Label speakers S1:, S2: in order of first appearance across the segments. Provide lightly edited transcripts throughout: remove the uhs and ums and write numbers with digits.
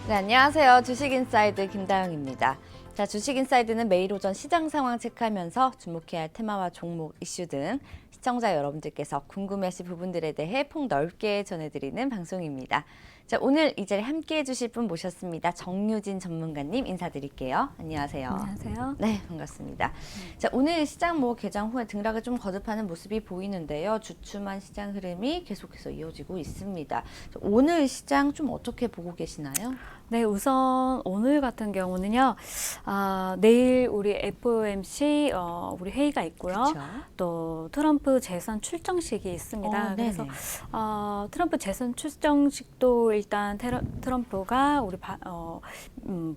S1: 네, 안녕하세요. 주식인사이드 김다영입니다. 자, 주식인사이드는 매일 오전 시장 상황 체크하면서 주목해야 할 테마와 종목, 이슈 등 시청자 여러분들께서 궁금해하실 부분들에 대해 폭넓게 전해드리는 방송입니다. 자, 오늘 이 자리에 함께해 주실 분 모셨습니다. 정유진 전문가님 인사드릴게요. 안녕하세요.
S2: 안녕하세요.
S1: 네, 반갑습니다. 자, 오늘 시장 개장 후에 등락을 좀 거듭하는 모습이 보이는데요. 주춤한 시장 흐름이 계속해서 이어지고 있습니다. 자, 오늘 시장 좀 어떻게 보고 계시나요?
S2: 네, 우선 오늘 같은 경우는요, 내일 우리 FOMC 우리 회의가 있고요.
S1: 그쵸.
S2: 또 트럼프 재선 출정식이 있습니다. 그래서
S1: 네네.
S2: 트럼프 재선 출정식도 일단 트럼프가 우리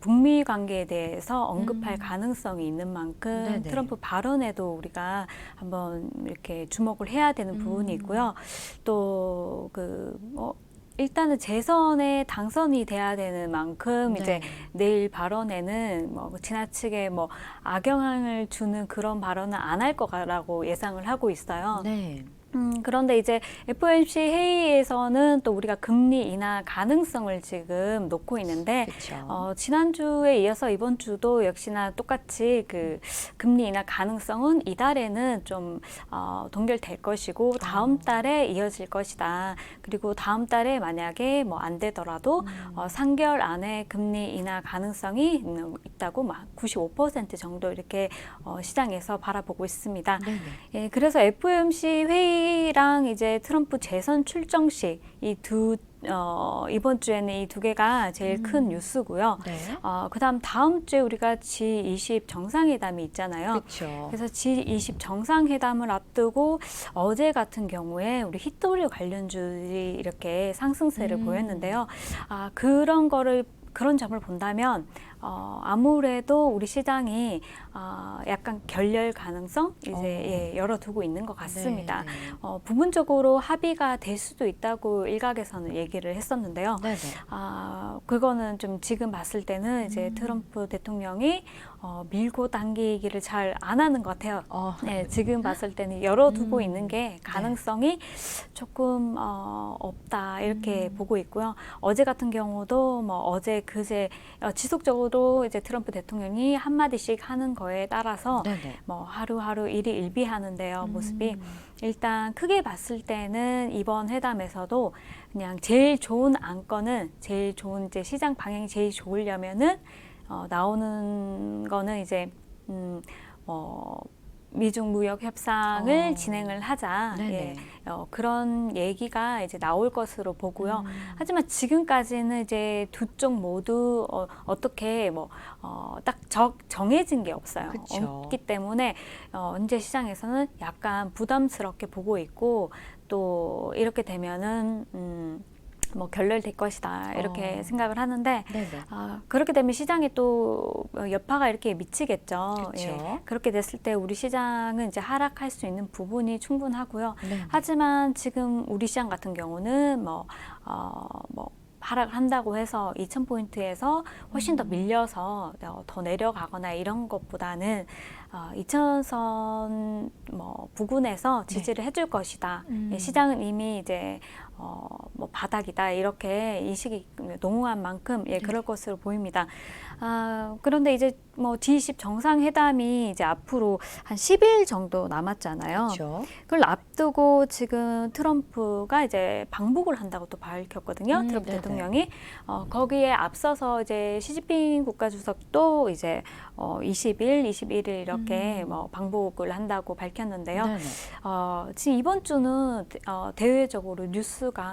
S2: 북미 관계에 대해서 언급할 가능성이 있는 만큼
S1: 네네.
S2: 트럼프 발언에도 우리가 한번 이렇게 주목을 해야 되는 부분이 있고요. 또 일단은 재선에 당선이 돼야 되는 만큼
S1: 네.
S2: 이제 내일 발언에는 지나치게 악영향을 주는 그런 발언은 안 할 거라고 예상을 하고 있어요.
S1: 네.
S2: 그런데 이제 FOMC 회의에서는 또 우리가 금리 인하 가능성을 지금 놓고 있는데,
S1: 그쵸.
S2: 지난주에 이어서 이번 주도 역시나 똑같이 그 금리 인하 가능성은 이달에는 좀 동결될 것이고 다음 달에 이어질 것이다. 그리고 다음 달에 만약에 안 되더라도 3개월 안에 금리 인하 가능성이 있다고 95% 정도 이렇게 시장에서 바라보고 있습니다.
S1: 네네.
S2: 예, 그래서 FOMC 회의랑 이제 트럼프 재선 출정식 이번 주에는 이 두 개가 제일 큰 뉴스고요.
S1: 네.
S2: 그다음 다음 주에 우리가 G20 정상회담이 있잖아요.
S1: 그렇죠.
S2: 그래서 G20 정상회담을 앞두고 어제 같은 경우에 우리 히토류 관련주들이 이렇게 상승세를 보였는데요. 그런 점을 본다면 아무래도 우리 시장이 약간 결렬 가능성 이제 열어두고 있는 것 같습니다.
S1: 네.
S2: 부분적으로 합의가 될 수도 있다고 일각에서는 얘기를 했었는데요.
S1: 네네.
S2: 그거는 좀 지금 봤을 때는 이제 트럼프 대통령이 밀고 당기기를 잘 안 하는 것 같아요. 네, 지금 봤을 때는 열어두고 있는 게 가능성이 조금 없다 이렇게 보고 있고요. 어제 같은 경우도 어제 그제 지속적으로 이제 트럼프 대통령이 한마디씩 하는 거에 따라서
S1: 네네.
S2: 하루하루 일희일비하는데요, 모습이. 일단 크게 봤을 때는 이번 회담에서도 그냥 제일 좋은 안건은 제일 좋은 이제 시장 방향이 제일 좋으려면은 나오는 거는 이제 미중 무역 협상을 진행을 하자.
S1: 네네.
S2: 예, 그런 얘기가 이제 나올 것으로 보고요. 하지만 지금까지는 이제 두 쪽 모두 어떻게 딱 정해진 게 없어요.
S1: 그쵸.
S2: 없기 때문에 현재 시장에서는 약간 부담스럽게 보고 있고 또 이렇게 되면은 결렬될 것이다 이렇게 생각을 하는데
S1: 네네.
S2: 그렇게 되면 시장에 또 여파가 이렇게 미치겠죠.
S1: 그쵸.
S2: 예, 그렇게 됐을 때 우리 시장은 이제 하락할 수 있는 부분이 충분하고요.
S1: 네네.
S2: 하지만 지금 우리 시장 같은 경우는 하락한다고 해서 2,000포인트에서 훨씬 더 밀려서 더 내려가거나 이런 것보다는 2,000선 부근에서 지지를 해줄 것이다. 예, 시장은 이미 이제 바닥이다 이렇게 인식이 농후한 만큼 그럴 것으로 보입니다. 그런데 이제 G20 정상회담이 이제 앞으로 한 10일 정도 남았잖아요.
S1: 그렇죠.
S2: 그걸 앞두고 지금 트럼프가 이제 방북을 한다고 또 밝혔거든요. 트럼프
S1: 네네.
S2: 대통령이 거기에 앞서서 이제 시진핑 국가주석도 이제 20일, 21일 이렇게 방북을 한다고 밝혔는데요.
S1: 네네.
S2: 지금 이번 주는 대외적으로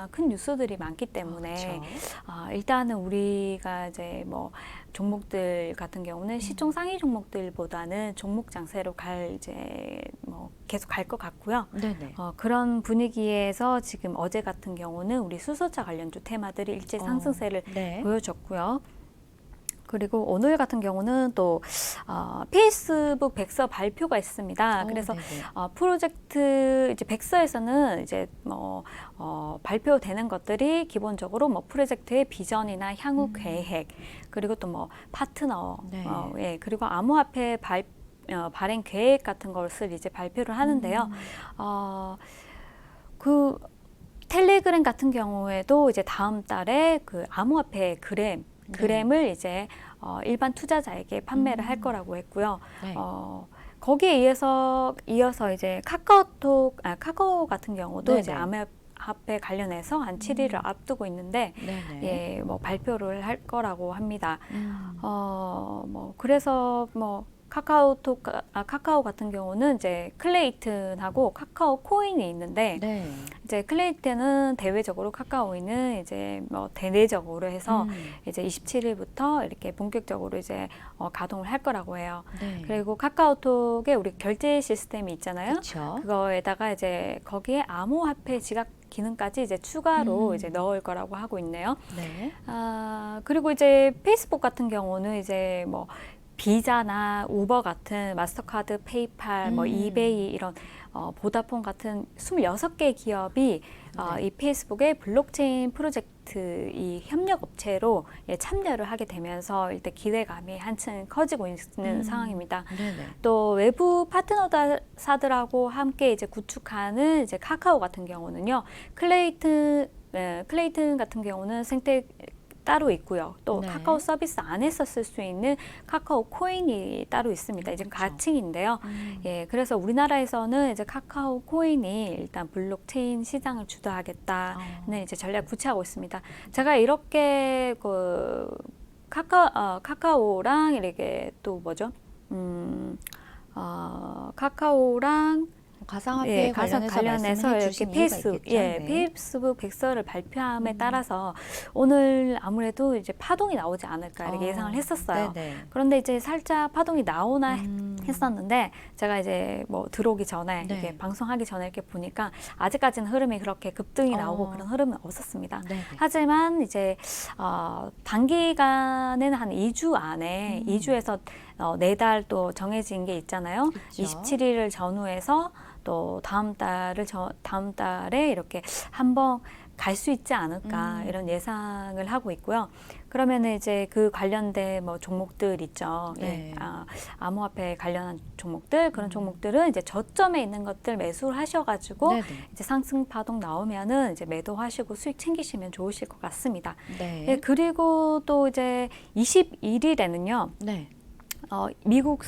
S2: 큰 뉴스들이 많기 때문에
S1: 그렇죠.
S2: 일단은 우리가 이제 종목들 같은 경우는 시총 상위 종목들보다는 종목 장세로 계속 갈 것 같고요.
S1: 네네.
S2: 그런 분위기에서 지금 어제 같은 경우는 우리 수소차 관련주 테마들이 일제 상승세를
S1: 네.
S2: 보여줬고요. 그리고 오늘 같은 경우는 또 페이스북 백서 발표가 있습니다. 그래서
S1: 네네.
S2: 프로젝트 이제 백서에서는 이제 발표되는 것들이 기본적으로 프로젝트의 비전이나 향후 계획 그리고 또 파트너
S1: 네.
S2: 그리고 암호화폐 발행 계획 같은 것을 이제 발표를 하는데요. 텔레그램 같은 경우에도 이제 다음 달에 그 암호화폐 그램 그램을 이제 일반 투자자에게 판매를 할 거라고 했고요.
S1: 네.
S2: 거기에 이어서 이제 카카오 같은 경우도
S1: 네네.
S2: 이제 암호화폐 관련해서 한 7일을 앞두고 있는데
S1: 네네.
S2: 예, 뭐 발표를 할 거라고 합니다. 그래서 카카오 같은 경우는 이제 클레이튼하고 카카오 코인이 있는데
S1: 네.
S2: 이제 클레이튼은 대외적으로 카카오인은 이제 대내적으로 해서 이제 27일부터 이렇게 본격적으로 이제 가동을 할 거라고 해요.
S1: 네.
S2: 그리고 카카오톡에 우리 결제 시스템이 있잖아요.
S1: 그렇죠.
S2: 그거에다가 이제 거기에 암호화폐 지갑 기능까지 이제 추가로 이제 넣을 거라고 하고 있네요.
S1: 네.
S2: 그리고 이제 페이스북 같은 경우는 이제 뭐 비자나 우버 같은 마스터카드, 페이팔, 뭐 이베이 이런 보다폰 같은 26개 기업이 이 페이스북의 블록체인 프로젝트 이 협력 업체로 참여를 하게 되면서 일단 기대감이 한층 커지고 있는 상황입니다.
S1: 네네.
S2: 또 외부 파트너사들하고 함께 이제 구축하는 이제 카카오 같은 경우는요, 클레이튼 같은 경우는 생태 따로 있고요. 또
S1: 네.
S2: 카카오 서비스 안에서 쓸 수 있는 카카오 코인이 따로 있습니다. 이제
S1: 그렇죠.
S2: 가칭인데요. 예, 그래서 우리나라에서는 이제 카카오 코인이 일단 블록체인 시장을 주도하겠다는 이제 전략 구체하고 있습니다. 제가 이렇게 카카오랑 이렇게 또 뭐죠? 카카오랑
S1: 가상화폐
S2: 관련해서 이렇게 페이스북 백서를 발표함에 따라서 오늘 아무래도 이제 파동이 나오지 않을까 이렇게 예상을 했었어요.
S1: 네네.
S2: 그런데 이제 살짝 파동이 나오나 했었는데 제가 이제 뭐 들어오기 전에
S1: 네.
S2: 이렇게 방송하기 전에 이렇게 보니까 아직까지는 흐름이 그렇게 급등이 나오고 그런 흐름은 없었습니다.
S1: 네네.
S2: 하지만 이제 단기간에는 한 2주 안에 2주에서 4달 또 정해진 게 있잖아요.
S1: 그쵸.
S2: 27일을 전후해서 또 다음 달에 이렇게 한번 갈 수 있지 않을까 이런 예상을 하고 있고요. 그러면은 이제 그 관련된 뭐 종목들 있죠.
S1: 네.
S2: 예, 암호화폐 관련한 종목들 그런 종목들은 이제 저점에 있는 것들 매수를 하셔가지고
S1: 네네.
S2: 이제 상승 파동 나오면은 이제 매도하시고 수익 챙기시면 좋으실 것 같습니다.
S1: 네.
S2: 예, 그리고 또 이제 21일에는요.
S1: 네.
S2: 미국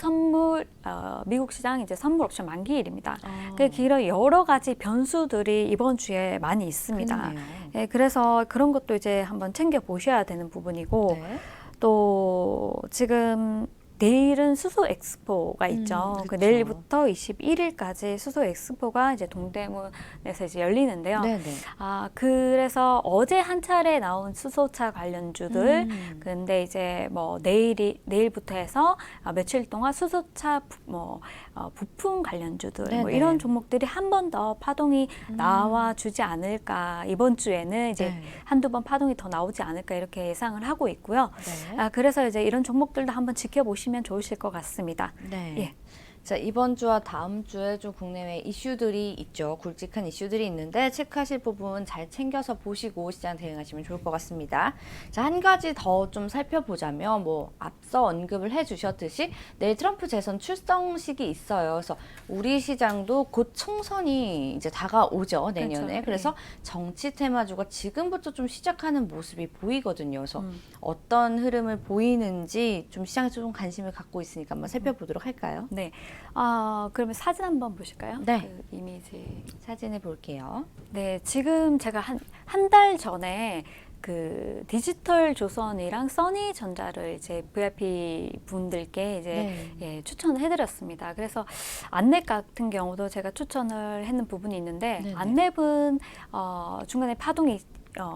S2: 시장 이제 선물 옵션 만기일입니다.
S1: 아.
S2: 그 여러 가지 변수들이 이번 주에 많이 있습니다.
S1: 그러네요.
S2: 예, 그래서 그런 것도 이제 한번 챙겨 보셔야 되는 부분이고
S1: 네.
S2: 또 지금 내일은 수소 엑스포가 있죠.
S1: 그쵸.
S2: 내일부터 21일까지 수소 엑스포가 이제 동대문에서 이제 열리는데요.
S1: 네네.
S2: 그래서 어제 한 차례 나온 수소차 관련주들, 근데 이제 뭐 내일부터 해서 며칠 동안 수소차 부품 관련주들, 뭐
S1: 네네.
S2: 이런 종목들이 한 번 더 파동이 나와주지 않을까. 이번 주에는 이제
S1: 네.
S2: 한두 번 파동이 더 나오지 않을까 이렇게 예상을 하고 있고요.
S1: 네.
S2: 그래서 이제 이런 종목들도 한번 지켜보시면 좋으실 것 같습니다.
S1: 네.
S2: 예.
S1: 자, 이번 주와 다음 주에 좀 국내외 이슈들이 있죠. 굵직한 이슈들이 있는데 체크하실 부분 잘 챙겨서 보시고 시장 대응하시면 좋을 것 같습니다. 자, 한 가지 더 좀 살펴보자면 뭐 앞서 언급을 해주셨듯이 내일 트럼프 재선 출정식이 있어요. 그래서 우리 시장도 곧 총선이 이제 다가오죠, 내년에.
S2: 그렇죠.
S1: 그래서 정치 테마주가 지금부터 좀 시작하는 모습이 보이거든요. 그래서 어떤 흐름을 보이는지 좀 시장에서 좀 관심을 갖고 있으니까 한번 살펴보도록 할까요?
S2: 네. 그러면 사진 한번 보실까요?
S1: 네.
S2: 그 이미지.
S1: 사진을 볼게요.
S2: 네, 지금 제가 한 달 전에 그 디지털 조선이랑 써니전자를 이제 VIP 분들께 이제
S1: 네.
S2: 추천을 해드렸습니다. 그래서 안랩 같은 경우도 제가 추천을 했는 부분이 있는데
S1: 네네.
S2: 안랩은 중간에 파동이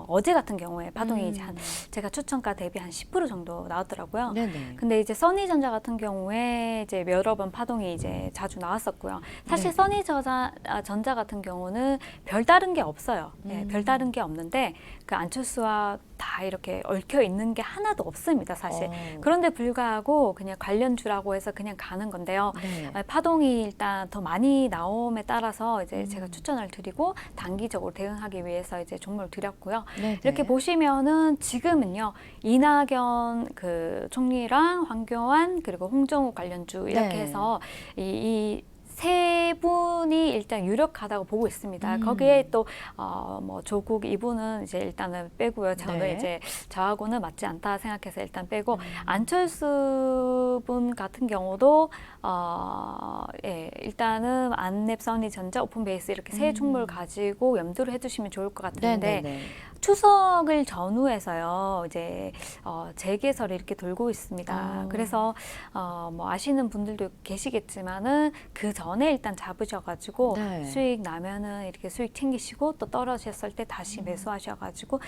S2: 어제 같은 경우에 파동이 이제 제가 추천가 대비 한 10% 정도 나왔더라고요.
S1: 네네.
S2: 근데 이제 써니전자 같은 경우에 이제 여러 번 파동이 이제 자주 나왔었고요. 사실
S1: 네.
S2: 써니전자 같은 경우는 별다른 게 없어요. 예, 별다른 게 없는데 그 안철수와 다 이렇게 얽혀 있는 게 하나도 없습니다, 사실. 그런데 불구하고 그냥 관련주라고 해서 그냥 가는 건데요.
S1: 네.
S2: 파동이 일단 더 많이 나옴에 따라서 이제 제가 추천을 드리고 단기적으로 대응하기 위해서 이제 종목을 드렸고요.
S1: 네네.
S2: 이렇게 보시면은 지금은요 이낙연 그 총리랑 황교안 그리고 홍정욱 관련주 이렇게
S1: 네.
S2: 해서 이 세 분이 일단 유력하다고 보고 있습니다. 거기에 또 뭐 조국 이분은 이제 일단은 빼고요. 저는
S1: 네.
S2: 이제 저하고는 맞지 않다 생각해서 일단 빼고 안철수 분 같은 경우도 예, 일단은 안랩, 써니전자, 오픈베이스 이렇게 세 종목을 가지고 염두를 해두시면 좋을 것 같은데
S1: 네네네.
S2: 추석을 전후해서요, 이제 재개설이 이렇게 돌고 있습니다. 그래서 뭐 아시는 분들도 계시겠지만은 그 전에 일단 잡으셔가지고
S1: 네.
S2: 수익 나면은 이렇게 수익 챙기시고 또 떨어졌을 때 다시 매수하셔가지고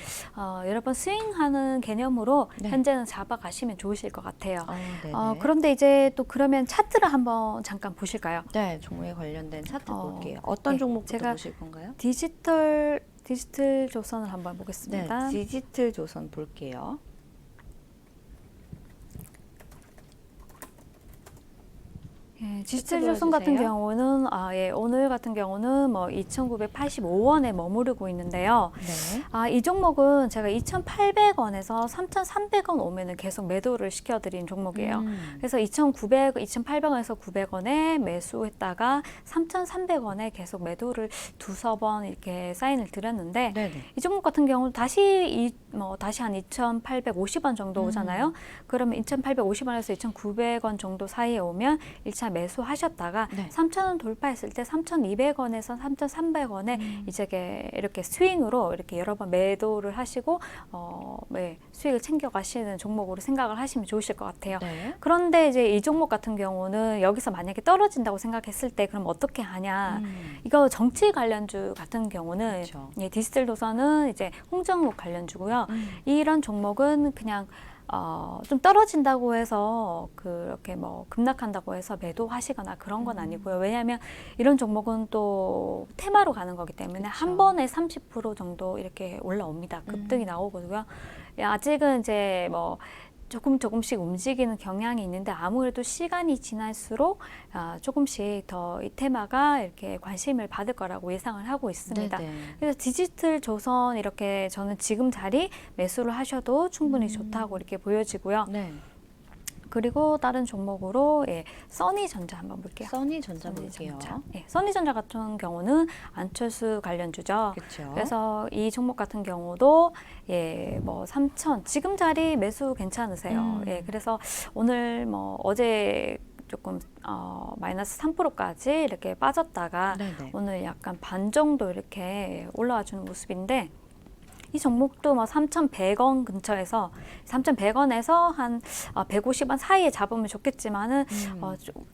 S2: 여러분 스윙하는 개념으로
S1: 네.
S2: 현재는 잡아가시면 좋으실 것 같아요.
S1: 네네.
S2: 그런데 이제 또 그러면 차트를 한번 잠깐 보실까요?
S1: 네, 종목에 관련된 차트 볼게요.
S2: 네,
S1: 어떤 종목부터
S2: 제가
S1: 보실 건가요?
S2: 디지털 조선을 한번
S1: 네,
S2: 보겠습니다.
S1: 디지털 조선 볼게요.
S2: 예, 디지털
S1: 차트
S2: 조선 같은
S1: 보여주세요.
S2: 경우는 예, 오늘 같은 경우는 뭐 2,985원에 머무르고 있는데요.
S1: 네.
S2: 이 종목은 제가 2,800원에서 3,300원 오면은 계속 매도를 시켜드린 종목이에요. 그래서 2,800원에서 900원에 매수했다가 3,300원에 계속 매도를 두서 번 이렇게 사인을 드렸는데
S1: 네네.
S2: 이 종목 같은 경우는 다시 한 2,850원 정도 오잖아요. 그러면 2,850원에서 2,900원 정도 사이에 오면 1차 매수하셨다가
S1: 네.
S2: 3,000원 돌파했을 때 3,200원에서 3,300원에 이제 이렇게 스윙으로 이렇게 여러 번 매도를 하시고 네, 수익을 챙겨가시는 종목으로 생각을 하시면 좋으실 것 같아요.
S1: 네.
S2: 그런데 이제 이 종목 같은 경우는 여기서 만약에 떨어진다고 생각했을 때 그럼 어떻게 하냐? 이거 정치 관련주 같은 경우는
S1: 그렇죠.
S2: 예, 디지털 도서는 이제 홍정욱 관련주고요. 이런 종목은 그냥 좀 떨어진다고 해서 그렇게 뭐 급락한다고 해서 매도하시거나 그런 건 아니고요. 왜냐하면 이런 종목은 또 테마로 가는 거기 때문에
S1: 그쵸.
S2: 한 번에 30% 정도 이렇게 올라옵니다. 급등이 나오거든요. 예, 아직은 이제 뭐 조금씩 움직이는 경향이 있는데 아무래도 시간이 지날수록 조금씩 더 이 테마가 이렇게 관심을 받을 거라고 예상을 하고 있습니다.
S1: 네네.
S2: 그래서 디지털 조선 이렇게 저는 지금 자리 매수를 하셔도 충분히 좋다고 이렇게 보여지고요.
S1: 네.
S2: 그리고 다른 종목으로 써니전자 한번 볼게요.
S1: 써니전자 볼게요.
S2: 써니전자 같은 경우는 안철수 관련주죠.
S1: 그렇죠.
S2: 그래서 이 종목 같은 경우도 뭐 3천 지금 자리 매수 괜찮으세요. 그래서 오늘 뭐 어제 조금 마이너스 3%까지 이렇게 빠졌다가
S1: 네네.
S2: 오늘 약간 반 정도 이렇게 올라와 주는 모습인데 이 종목도 뭐 3,100원 근처에서 3,100원에서 한 150원 사이에 잡으면 좋겠지만은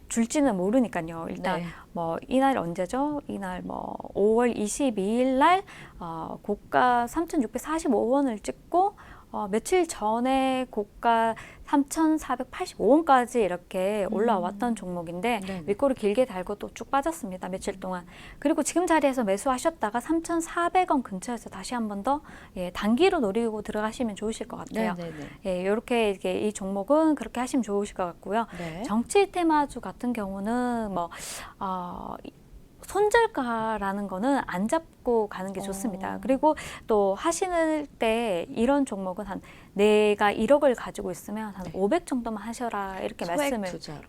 S2: 줄지는 모르니까요. 일단
S1: 네.
S2: 뭐 이날 언제죠? 이날 뭐 5월 22일 날 고가 3,645원을 찍고 며칠 전에 고가 3,485원까지 이렇게 올라왔던 종목인데
S1: 네네.
S2: 윗골을 길게 달고 또 쭉 빠졌습니다. 며칠 동안. 그리고 지금 자리에서 매수하셨다가 3,400원 근처에서 다시 한 번 더 단기로 노리고 들어가시면 좋으실 것 같아요.
S1: 네네네.
S2: 이렇게 이 종목은 그렇게 하시면 좋으실 것 같고요.
S1: 네.
S2: 정치 테마주 같은 경우는 뭐 손절가라는 거는 안 잡고 가는 게 좋습니다. 그리고 또 하시는 때 이런 종목은 한 내가 1억을 가지고 있으면 한 500 정도만 하셔라 이렇게
S1: 소액
S2: 말씀을
S1: 투자로.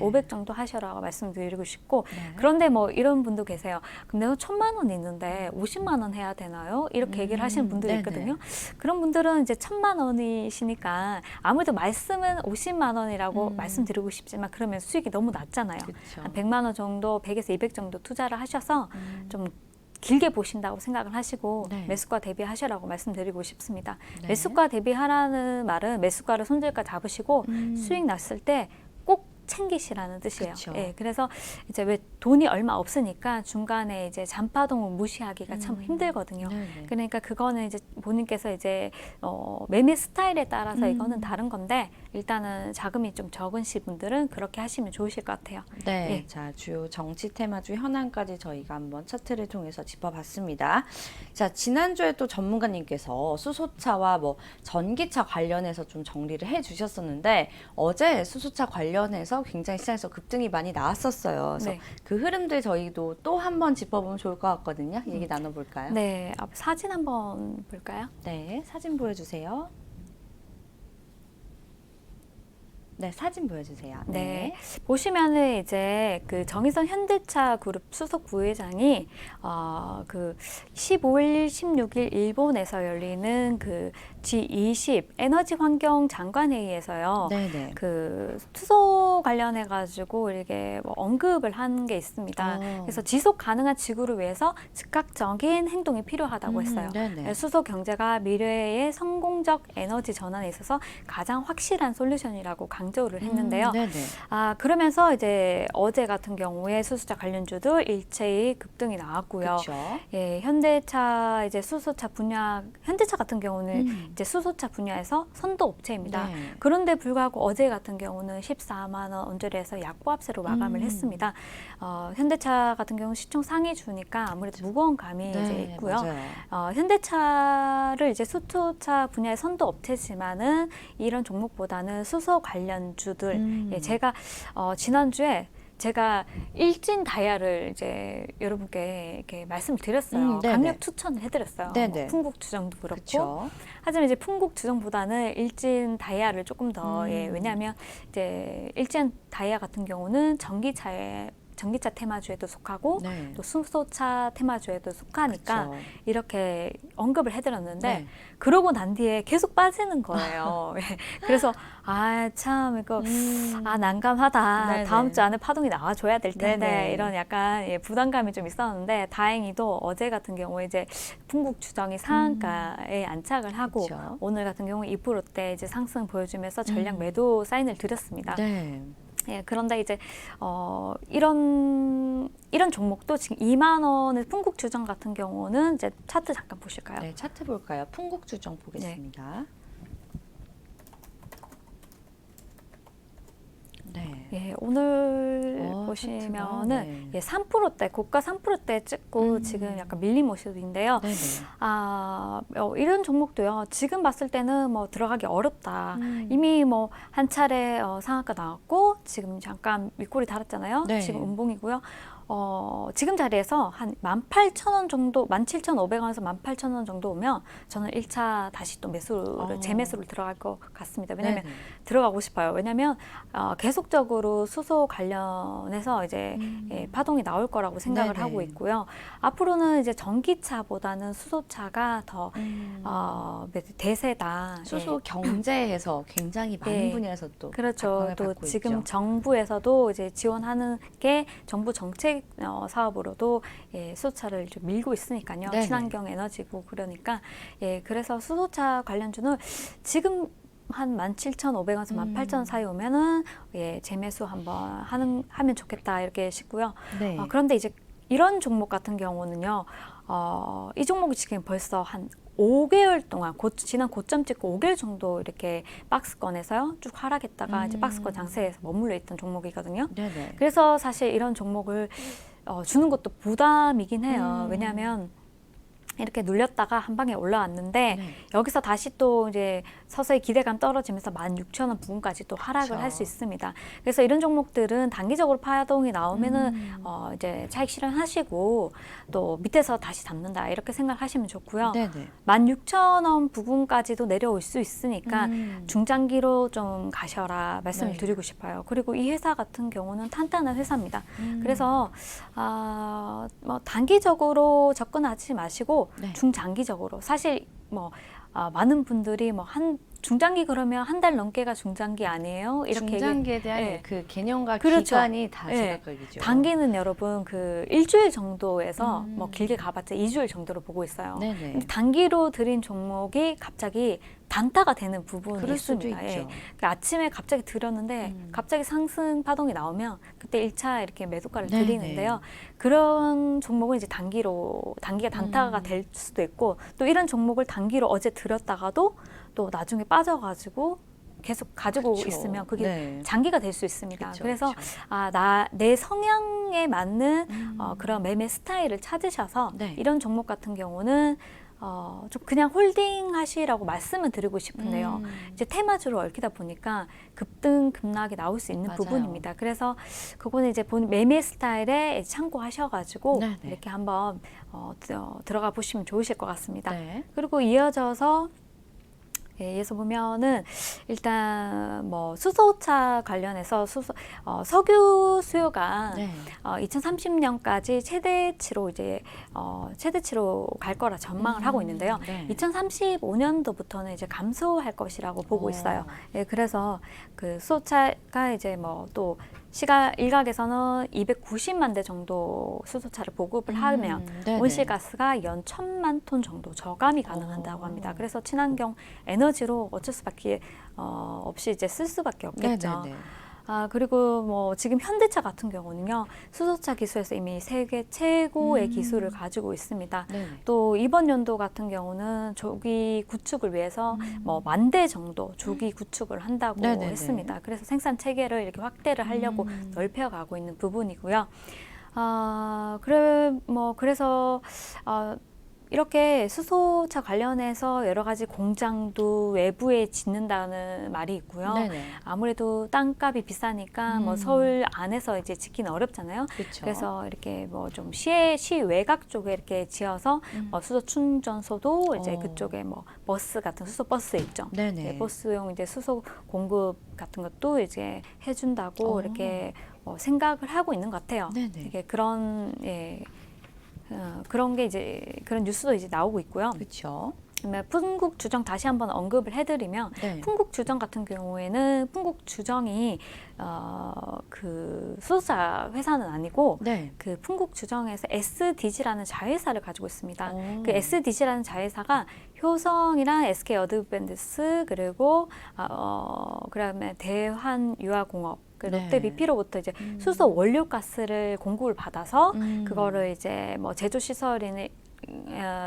S2: 500 정도 하셔라 말씀드리고 싶고
S1: 네.
S2: 그런데 뭐 이런 분도 계세요. 그럼 내가 1,000만 원 있는데 50만 원 해야 되나요? 이렇게 얘기를 하시는 분들이
S1: 네네.
S2: 있거든요. 그런 분들은 이제 1,000만 원이시니까 아무래도 말씀은 50만 원이라고 말씀드리고 싶지만 그러면 수익이 너무 낮잖아요.
S1: 그쵸.
S2: 한 100만 원 정도, 100에서 200 정도 투자를 하셔서 좀 길게 보신다고 생각을 하시고
S1: 네.
S2: 매수가 대비하셔라고 말씀드리고 싶습니다.
S1: 네.
S2: 매수가 대비하라는 말은 매수가를 손절가 잡으시고 수익 났을 때 꼭 챙기시라는 뜻이에요.
S1: 그쵸.
S2: 그래서 이제 왜 돈이 얼마 없으니까 중간에 이제 잔파동을 무시하기가 참 힘들거든요.
S1: 네네.
S2: 그러니까 그거는 이제 본인께서 이제 매매 스타일에 따라서 이거는 다른 건데 일단은 자금이 좀 적으신 분들은 그렇게 하시면 좋으실 것 같아요.
S1: 네, 자 주요 정치 테마주 현황까지 저희가 한번 차트를 통해서 짚어봤습니다. 자 지난주에 또 전문가님께서 수소차와 뭐 전기차 관련해서 좀 정리를 해주셨었는데 어제 수소차 관련해서 굉장히 시장에서 급등이 많이 나왔었어요. 그래서
S2: 네.
S1: 그 흐름들 저희도 또 한번 짚어보면 좋을 것 같거든요. 얘기 나눠볼까요?
S2: 네, 사진 한번 볼까요?
S1: 네, 사진 보여주세요. 네, 사진 보여주세요.
S2: 네. 보시면은 이제 그 정의선 현대차 그룹 수석 부회장이 그 15일, 16일 일본에서 열리는 그 G20 에너지 환경 장관 회의에서요.
S1: 네네.
S2: 그 수소 관련해 가지고 이렇게 뭐 언급을 한 게 있습니다. 그래서 지속 가능한 지구를 위해서 즉각적인 행동이 필요하다고 했어요.
S1: 네네.
S2: 수소 경제가 미래의 성공적 에너지 전환에 있어서 가장 확실한 솔루션이라고 강조를 했는데요.
S1: 네네.
S2: 그러면서 이제 어제 같은 경우에 수소차 관련주들 일체의 급등이 나왔고요.
S1: 그렇죠.
S2: 예, 현대차 이제 수소차 분야, 현대차 같은 경우는 이제 수소차 분야에서 선도 업체입니다.
S1: 네.
S2: 그런데 불구하고 어제 같은 경우는 14만 원 언저리에서 약보합세로 마감을 했습니다. 현대차 같은 경우 시총 상위주니까 아무래도 무거운 감이
S1: 네,
S2: 이제 있고요.
S1: 맞아요.
S2: 현대차를 이제 수소차 분야의 선도 업체지만은 이런 종목보다는 수소 관련주들 예, 제가 지난주에 제가 일진 다이아를 이제 여러분께 이렇게 말씀을 드렸어요.
S1: 네네.
S2: 강력 추천을 해드렸어요.
S1: 네네.
S2: 뭐 풍국 주정도 그렇고.
S1: 그렇죠.
S2: 하지만 이제 풍국 주정보다는 일진 다이아를 조금 더 예, 왜냐하면 이제 일진 다이아 같은 경우는 전기차 테마주에도 속하고
S1: 네.
S2: 또 수소차 테마주에도 속하니까
S1: 그렇죠.
S2: 이렇게 언급을 해드렸는데
S1: 네.
S2: 그러고 난 뒤에 계속 빠지는 거예요. 예. 그래서 참 이거 난감하다.
S1: 네네.
S2: 다음 주 안에 파동이 나와줘야 될 텐데
S1: 네네.
S2: 이런 약간 예, 부담감이 좀 있었는데 다행히도 어제 같은 경우에 이제 풍국 주정이 상한가에 안착을 하고
S1: 그렇죠.
S2: 오늘 같은 경우 2%대 이제 상승 보여주면서 전량 매도 사인을 드렸습니다.
S1: 네.
S2: 예, 그런데 이제 이런 종목도 지금 2만 원의 풍국 주정 같은 경우는 이제 차트 잠깐 보실까요?
S1: 네, 차트 볼까요? 풍국주정 보겠습니다. 네.
S2: 예, 오늘
S1: 차트가,
S2: 보시면은
S1: 네.
S2: 예, 3%대 고가 3%대 찍고 지금 약간 밀린 모습인데요.
S1: 네네.
S2: 이런 종목도요. 지금 봤을 때는 뭐 들어가기 어렵다.
S1: 음.
S2: 이미 뭐 한 차례 상한가 나왔고 지금 잠깐 윗골이 달았잖아요.
S1: 네.
S2: 지금 음봉이고요. 지금 자리에서 한 18,000원 정도, 17,500원에서 18,000원 정도 오면 저는 1차 다시 또 매수를, 재매수를 들어갈 것 같습니다. 왜냐면
S1: 네네.
S2: 들어가고 싶어요. 왜냐면 계속적으로 수소 관련해서 이제 예, 파동이 나올 거라고 생각을
S1: 네네.
S2: 하고 있고요. 앞으로는 이제 전기차보다는 수소차가 더 대세다.
S1: 수소 경제에서 굉장히 많은
S2: 예.
S1: 분야에서 또
S2: 그렇죠.
S1: 각광을
S2: 또
S1: 받고
S2: 지금
S1: 있죠.
S2: 정부에서도 이제 지원하는 게 정부 정책 사업으로도 예, 수소차를 좀 밀고 있으니까요.
S1: 네네.
S2: 친환경 에너지고 그러니까 예, 그래서 수소차 관련주는 지금 한 17,500원에서 18,000원 사이 오면은 예, 재매수 한번 하면 좋겠다 이렇게 싶고요.
S1: 네.
S2: 그런데 이제 이런 종목 같은 경우는요. 이 종목이 지금 벌써 한 5개월 동안 지난 고점 찍고 5개월 정도 이렇게 박스권에서요 쭉 하락했다가 이제 박스권 장세에서 머물러 있던 종목이거든요.
S1: 네네.
S2: 그래서 사실 이런 종목을 주는 것도 부담이긴 해요. 왜냐하면 이렇게 눌렸다가 한 방에 올라왔는데
S1: 네.
S2: 여기서 다시 또 이제 서서히 기대감 떨어지면서 16,000원 부근까지 또 하락을
S1: 그렇죠.
S2: 할 수 있습니다. 그래서 이런 종목들은 단기적으로 파동이 나오면은 이제 차익 실현하시고 또 밑에서 다시 잡는다 이렇게 생각하시면 좋고요.
S1: 네네.
S2: 16,000원 부근까지도 내려올 수 있으니까
S1: 음.
S2: 중장기로 좀 가셔라 말씀을
S1: 네.
S2: 드리고 싶어요. 그리고 이 회사 같은 경우는 탄탄한 회사입니다. 그래서 뭐 단기적으로 접근하지 마시고
S1: 네.
S2: 중장기적으로 사실 뭐 많은 분들이 뭐 중장기 그러면 한 달 넘게가 중장기 아니에요? 이렇게
S1: 중장기에 대한
S2: 예.
S1: 그 개념과
S2: 그렇죠.
S1: 기간이 다
S2: 예.
S1: 제각각이죠.
S2: 단기는 여러분 그 일주일 정도에서 뭐 길게 가봤자 2주일 정도로 보고 있어요.
S1: 네네.
S2: 근데 단기로 들인 종목이 갑자기 단타가 되는 부분이
S1: 그럴 수도
S2: 있습니다.
S1: 있죠.
S2: 예. 그러니까 아침에 갑자기 들였는데 갑자기 상승 파동이 나오면 그때 1차 이렇게 매도가를
S1: 네네.
S2: 드리는데요. 그런 종목은 이제 단기가 단타가 될 수도 있고 또 이런 종목을 단기로 어제 들였다가도 또 나중에 빠져가지고 계속 가지고
S1: 그쵸.
S2: 있으면 그게
S1: 네.
S2: 장기가 될 수 있습니다.
S1: 그쵸,
S2: 그래서
S1: 그쵸.
S2: 내 성향에 맞는 그런 매매 스타일을 찾으셔서
S1: 네.
S2: 이런 종목 같은 경우는 좀 그냥 홀딩 하시라고 말씀을 드리고 싶은데요. 이제 테마주로 얽히다 보니까 급등 급락이 나올 수 있는
S1: 맞아요.
S2: 부분입니다. 그래서 그거는 이제 본 매매 스타일에 참고하셔가지고
S1: 네네.
S2: 이렇게 한번 들어가 보시면 좋으실 것 같습니다.
S1: 네.
S2: 그리고 이어져서 예, 여기서 보면은 일단 뭐 수소차 관련해서 석유 수요가
S1: 네.
S2: 2030년까지 최대치로 이제 최대치로 갈 거라 전망을 하고 있는데요.
S1: 네.
S2: 2035년도부터는 이제 감소할 것이라고 보고 있어요. 예, 그래서 그 수소차가 이제 뭐 또 일각에서는 290만 대 정도 수소차를 보급을 하면
S1: 네네.
S2: 온실가스가 연 1,000만 톤 정도 저감이 가능하다고 합니다. 그래서 친환경 에너지로 어쩔 수밖에 없이 이제 쓸 수밖에 없겠죠.
S1: 네네네.
S2: 그리고 뭐 지금 현대차 같은 경우는요, 수소차 기술에서 이미 세계 최고의 기술을 가지고 있습니다.
S1: 네네.
S2: 또 이번 연도 같은 경우는 조기 구축을 위해서 뭐 10,000대 정도 조기 구축을 한다고
S1: 네네네.
S2: 했습니다. 그래서 생산 체계를 이렇게 확대를 하려고 넓혀가고 있는 부분이고요. 그래서 이렇게 수소차 관련해서 여러 가지 공장도 외부에 짓는다는 말이 있고요.
S1: 네네.
S2: 아무래도 땅값이 비싸니까 뭐 서울 안에서 이제 짓기는 어렵잖아요.
S1: 그쵸.
S2: 그래서 이렇게 뭐 좀 시 외곽 쪽에 이렇게 지어서 수소 충전소도 이제 그쪽에 뭐 버스 같은 수소 버스 있죠.
S1: 네네.
S2: 네, 버스용 이제 수소 공급 같은 것도 이제 해준다고 이렇게 생각을 하고 있는 것 같아요.
S1: 네네.
S2: 이게 그런 그런 게 이제 그런 뉴스도 이제 나오고 있고요.
S1: 그렇죠.
S2: 풍국 주정 다시 한번 언급을 해드리면
S1: 네.
S2: 풍국 주정 같은 경우에는 풍국 주정이 그 수소차 회사는 아니고
S1: 네.
S2: 그 풍국 주정에서 SDG라는 자회사를 가지고 있습니다.
S1: 오.
S2: 그 SDG라는 자회사가 효성이랑 SK 어드밴드스 그리고 그다음에 대한유화공업 그
S1: 네.
S2: 롯데 BP로부터 이제 수소 원료 가스를 공급을 받아서 그거를 이제 뭐 제조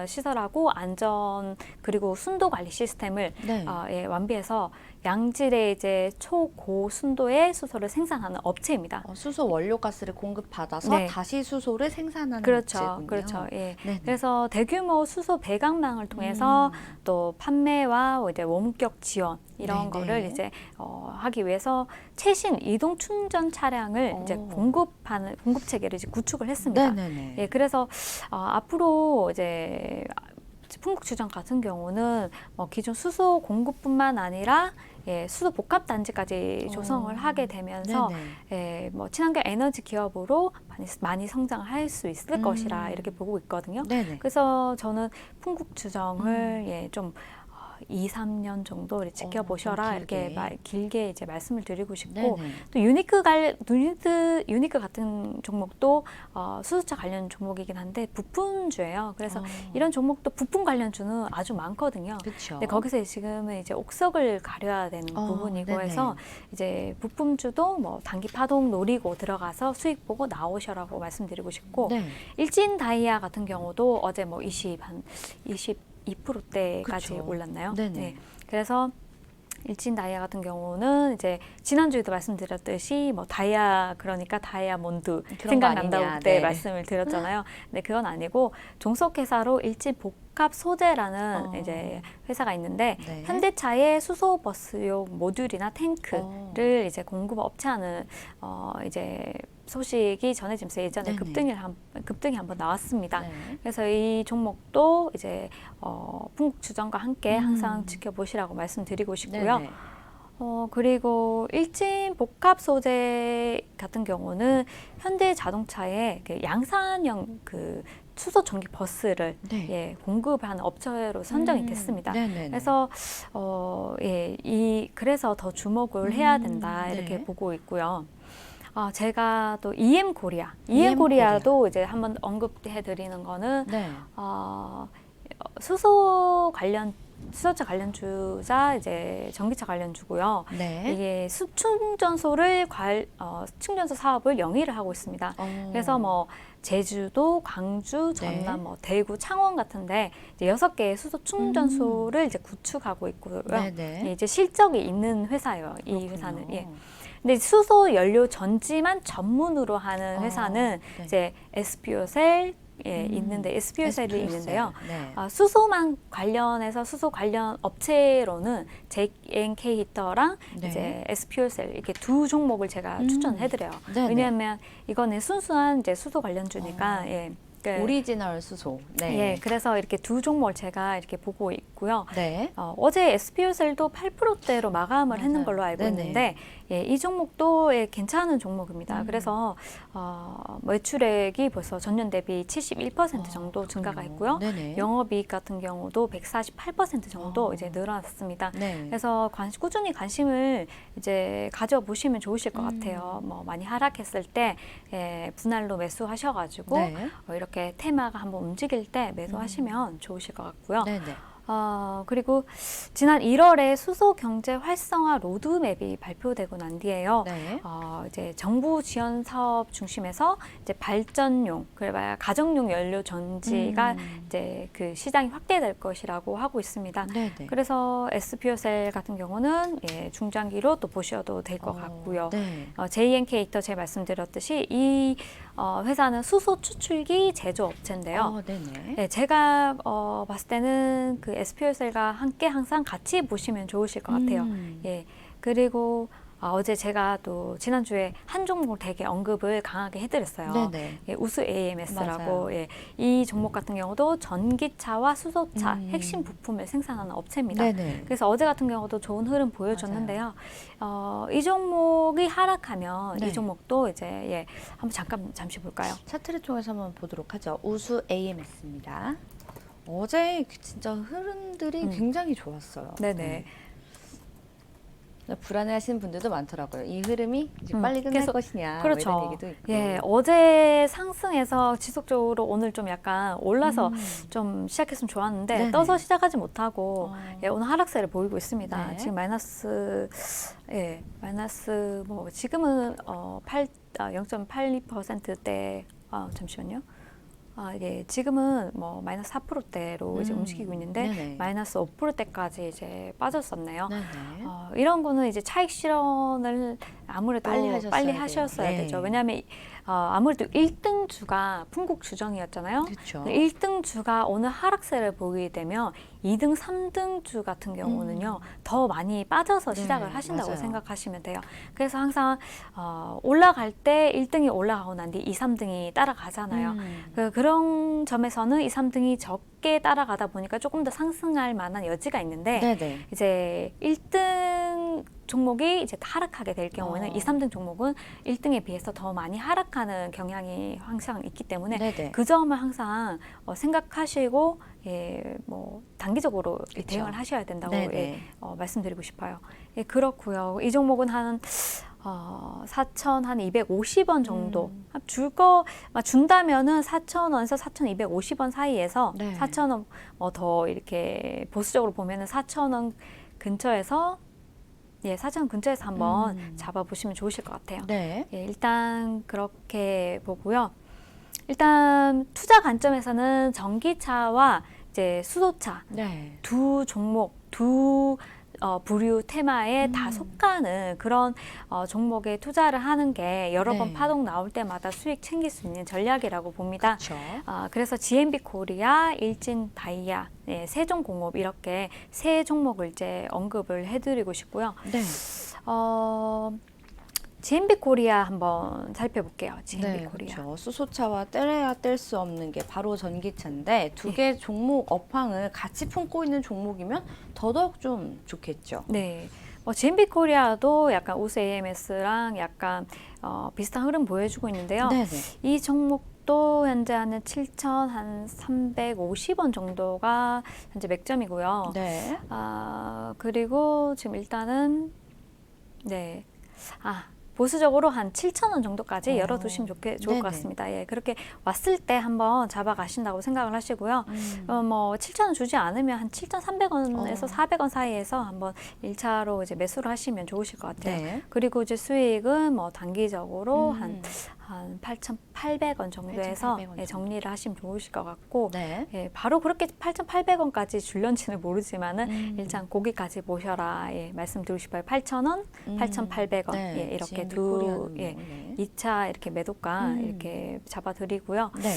S2: 시설하고 안전 그리고 순도 관리 시스템을
S1: 네.
S2: 완비해서 양질의 이제 초고 순도의 수소를 생산하는 업체입니다.
S1: 수소 원료 가스를 공급받아서
S2: 네.
S1: 다시 수소를 생산하는
S2: 그렇죠,
S1: 업체군요.
S2: 그렇죠. 예.
S1: 네네.
S2: 그래서 대규모 수소 배관망을 통해서 또 판매와 이제 원격 지원 이런
S1: 네네.
S2: 거를 이제 하기 위해서 최신 이동 충전 차량을 이제 공급 체계를 이제 구축을 했습니다.
S1: 네네네.
S2: 예, 그래서 앞으로 이제 풍국 주정 같은 경우는 기존 수소 공급뿐만 아니라 수소 복합 단지까지 조성을 하게 되면서 뭐 친환경 에너지 기업으로 많이 성장을 할 수 있을 것이라 이렇게 보고 있거든요.
S1: 네네.
S2: 그래서 저는 풍국 주정을 좀 2, 3년 정도 이렇게 지켜보셔라
S1: 좀
S2: 이렇게 길게 이제 말씀을 드리고 싶고
S1: 네네.
S2: 또 유니크 같은 종목도 수소차 관련 종목이긴 한데 부품주예요. 그래서 이런 종목도 부품 관련주는 아주 많거든요.
S1: 그렇죠.
S2: 근데 거기서 지금은 이제 옥석을 가려야 되는 부분이고
S1: 네네.
S2: 해서 이제 부품주도 뭐 단기 파동 노리고 들어가서 수익 보고 나오셔라고 말씀드리고 싶고
S1: 네.
S2: 일진 다이아 같은 경우도 어제 뭐 22%대까지
S1: 그쵸.
S2: 올랐나요?
S1: 네네.
S2: 네. 그래서 일진 다이아 같은 경우는 이제 지난주에도 말씀드렸듯이 뭐 그러니까 다이아몬드
S1: 그런 거
S2: 생각난다고
S1: 아니냐.
S2: 그때
S1: 네.
S2: 말씀을 드렸잖아요. 근데 그건 아니고 종속회사로 일진 복합 소재라는 이제 회사가 있는데
S1: 네.
S2: 현대차의 수소 버스용 모듈이나 탱크를 이제 공급 업체하는 이제 소식이 전해지면서 예전에
S1: 네네.
S2: 급등이 한번 나왔습니다.
S1: 네.
S2: 그래서 이 종목도 이제 풍국 주정과 함께 항상 지켜보시라고 말씀드리고 싶고요.
S1: 네네.
S2: 그리고 일진 복합 소재 같은 경우는 현대 자동차의 그 양산형 그 수소 전기 버스를
S1: 네.
S2: 공급하는 업체로 선정이 됐습니다.
S1: 네네네.
S2: 그래서 그래서 더 주목을 해야 된다 이렇게
S1: 네.
S2: 보고 있고요. 제가 또 EM 코리아도 이제 한번 언급해 드리는 거는
S1: 네.
S2: 수소차 관련주자 이제 전기차 관련주고요.
S1: 네.
S2: 이게 충전소 사업을 영위를 하고 있습니다. 그래서 뭐 제주도, 광주, 전남, 뭐 대구, 창원 같은데 이제 6개의 수소 충전소를 이제 구축하고 있고요.
S1: 네네.
S2: 이제 실적이 있는 회사예요. 이 회사는. 예. 근데 수소 연료 전지만 전문으로 하는 회사는
S1: 네.
S2: 이제 SPO셀 있는데 SPO셀이 있는데요.
S1: 네.
S2: 수소만 관련해서 수소 관련 업체로는 JNK 히터랑
S1: 네.
S2: 이제 SPO셀 이렇게 두 종목을 제가 추천해드려요.
S1: 네네.
S2: 왜냐하면 이거는 순수한 이제 수소 관련주니까
S1: 오리지널 수소. 네.
S2: 예, 그래서 이렇게 두 종목을 제가 이렇게 보고 있고요.
S1: 네.
S2: 어제 SPU셀도 8%대로 마감을 했는 걸로 알고
S1: 네네.
S2: 있는데, 예, 이 종목도 예, 괜찮은 종목입니다. 그래서 매출액이 벌써 전년 대비 71% 정도 증가가 했고요.
S1: 네네.
S2: 영업이익 같은 경우도 148% 정도 이제 늘어났습니다.
S1: 네.
S2: 그래서 꾸준히 관심을 이제 가져보시면 좋으실 것 같아요. 뭐 많이 하락했을 때 예, 분할로 매수하셔가지고
S1: 네.
S2: 이렇게 테마가 한번 움직일 때 매수하시면 좋으실 것 같고요.
S1: 네네.
S2: 그리고 지난 1월에 수소 경제 활성화 로드맵이 발표되고 난 뒤에요.
S1: 네.
S2: 이제 정부 지원 사업 중심에서 이제 발전용, 그래봐야 가정용 연료 전지가 이제 그 시장이 확대될 것이라고 하고 있습니다.
S1: 네네.
S2: 그래서 SPU셀 같은 경우는 예, 중장기로 또 보셔도 될 것 같고요.
S1: 네.
S2: JNK터 제가 말씀드렸듯이 이 회사는 수소 추출기 제조업체인데요.
S1: 네네.
S2: 네, 제가 봤을 때는 그 SPU셀과 함께 항상 같이 보시면 좋으실 것 같아요. 예, 그리고 어제 제가 또 지난주에 한 종목을 되게 언급을 강하게 해드렸어요.
S1: 네네.
S2: 예, 우수 AMS라고.
S1: 맞아요.
S2: 예, 이 종목 같은 경우도 전기차와 수소차 핵심 부품을 생산하는 업체입니다.
S1: 네네.
S2: 그래서 어제 같은 경우도 좋은 흐름 보여줬는데요. 이 종목이 하락하면
S1: 네.
S2: 이 종목도 이제 예, 한번 잠시 볼까요?
S1: 차트를 통해서 한번 보도록 하죠. 우수 AMS입니다. 어제 진짜 흐름들이 굉장히 좋았어요.
S2: 네네.
S1: 불안해하시는 분들도 많더라고요. 이 흐름이 이제 빨리 끝날
S2: 계속,
S1: 것이냐,
S2: 그렇죠.
S1: 뭐 이런 얘기도 있고.
S2: 예, 어제 상승해서 지속적으로 오늘 좀 약간 올라서 좀 시작했으면 좋았는데
S1: 네네.
S2: 떠서 시작하지 못하고 예, 오늘 하락세를 보이고 있습니다.
S1: 네.
S2: 지금 마이너스 뭐 지금은 0.82%대 잠시만요. 이게 지금은 뭐 마이너스 4%대로 이제 움직이고 있는데
S1: 네네.
S2: 마이너스 5%대까지 이제 빠졌었네요.
S1: 네네.
S2: 이런 거는 이제 차익 실현을 아무래도
S1: 빨리
S2: 하셨어야
S1: 돼요. 네.
S2: 되죠. 왜냐하면 아무래도 1등 주가 풍국 주정이었잖아요.
S1: 그렇죠.
S2: 1등 주가 오늘 하락세를 보게 되면 2등, 3등 주 같은 경우는요 더 많이 빠져서
S1: 네,
S2: 시작을 하신다고
S1: 맞아요.
S2: 생각하시면 돼요. 그래서 항상 올라갈 때 1등이 올라가고 난 뒤 2, 3등이 따라가잖아요. 그런 점에서는 2, 3등이 적게 따라가다 보니까 조금 더 상승할 만한 여지가 있는데
S1: 네네.
S2: 이제 1등 종목이 이제 하락하게 될 경우에는 2, 3등 종목은 1등에 비해서 더 많이 하락하는 경향이 항상 있기 때문에
S1: 네네.
S2: 그 점을 항상 생각하시고 예, 뭐 단기적으로
S1: 그쵸.
S2: 대응을 하셔야 된다고
S1: 네네.
S2: 예, 말씀드리고 싶어요. 예, 그렇고요. 이 종목은 한 4,250원 정도 준다면은 4,000원에서 4,250원 사이에서
S1: 네.
S2: 4,000원 더 이렇게 보수적으로 보면은 4,000원 근처에서 예, 4,000원 근처에서 한번 잡아보시면 좋으실 것 같아요.
S1: 네.
S2: 예, 일단 그렇게 보고요. 일단 투자 관점에서는 전기차와 이제 수소차
S1: 네.
S2: 두 종목, 두 부류 테마에 다 속하는 그런 종목에 투자를 하는 게 여러
S1: 네.
S2: 번 파동 나올 때마다 수익 챙길 수 있는 전략이라고 봅니다.
S1: 그렇죠.
S2: 그래서 GMB 코리아, 일진 다이아, 네, 세종공업 이렇게 세 종목을 이제 언급을 해드리고 싶고요.
S1: 네.
S2: GMB 코리아 한번 살펴볼게요. GMB
S1: 네,
S2: 코리아.
S1: 그렇죠. 수소차와 떼려야 뗄 수 없는 게 바로 전기차인데 두 개 종목 업황을 같이 품고 있는 종목이면 더더욱 좀 좋겠죠.
S2: 네. GMB 코리아도 약간 우스 AMS랑 약간 비슷한 흐름 보여주고 있는데요.
S1: 네네.
S2: 이 종목도 현재 한 7,350원 정도가 현재 맥점이고요.
S1: 네.
S2: 그리고 지금 일단은 네. 보수적으로 한 7,000원 정도까지 열어두시면 좋을
S1: 네네.
S2: 것 같습니다. 예, 그렇게 왔을 때 한번 잡아가신다고 생각을 하시고요. 뭐 7,000원 주지 않으면 한 7,300원에서 400원 사이에서 한번 1차로 이제 매수를 하시면 좋으실 것 같아요.
S1: 네.
S2: 그리고 이제 수익은 뭐 단기적으로 한 8,800원 정도에서
S1: 8,800원
S2: 예, 정리를 하시면 좋으실 것 같고
S1: 네.
S2: 예, 바로 그렇게 8,800원까지 줄런지는 모르지만은 일단 거기까지 보셔라 예, 말씀드리고 싶어요. 8,000원, 8,800원
S1: 네.
S2: 예, 이렇게
S1: GMB
S2: 두
S1: 코리아는
S2: 예,
S1: 뭐, 네.
S2: 2차 이렇게 매도가 이렇게 잡아드리고요.
S1: 네.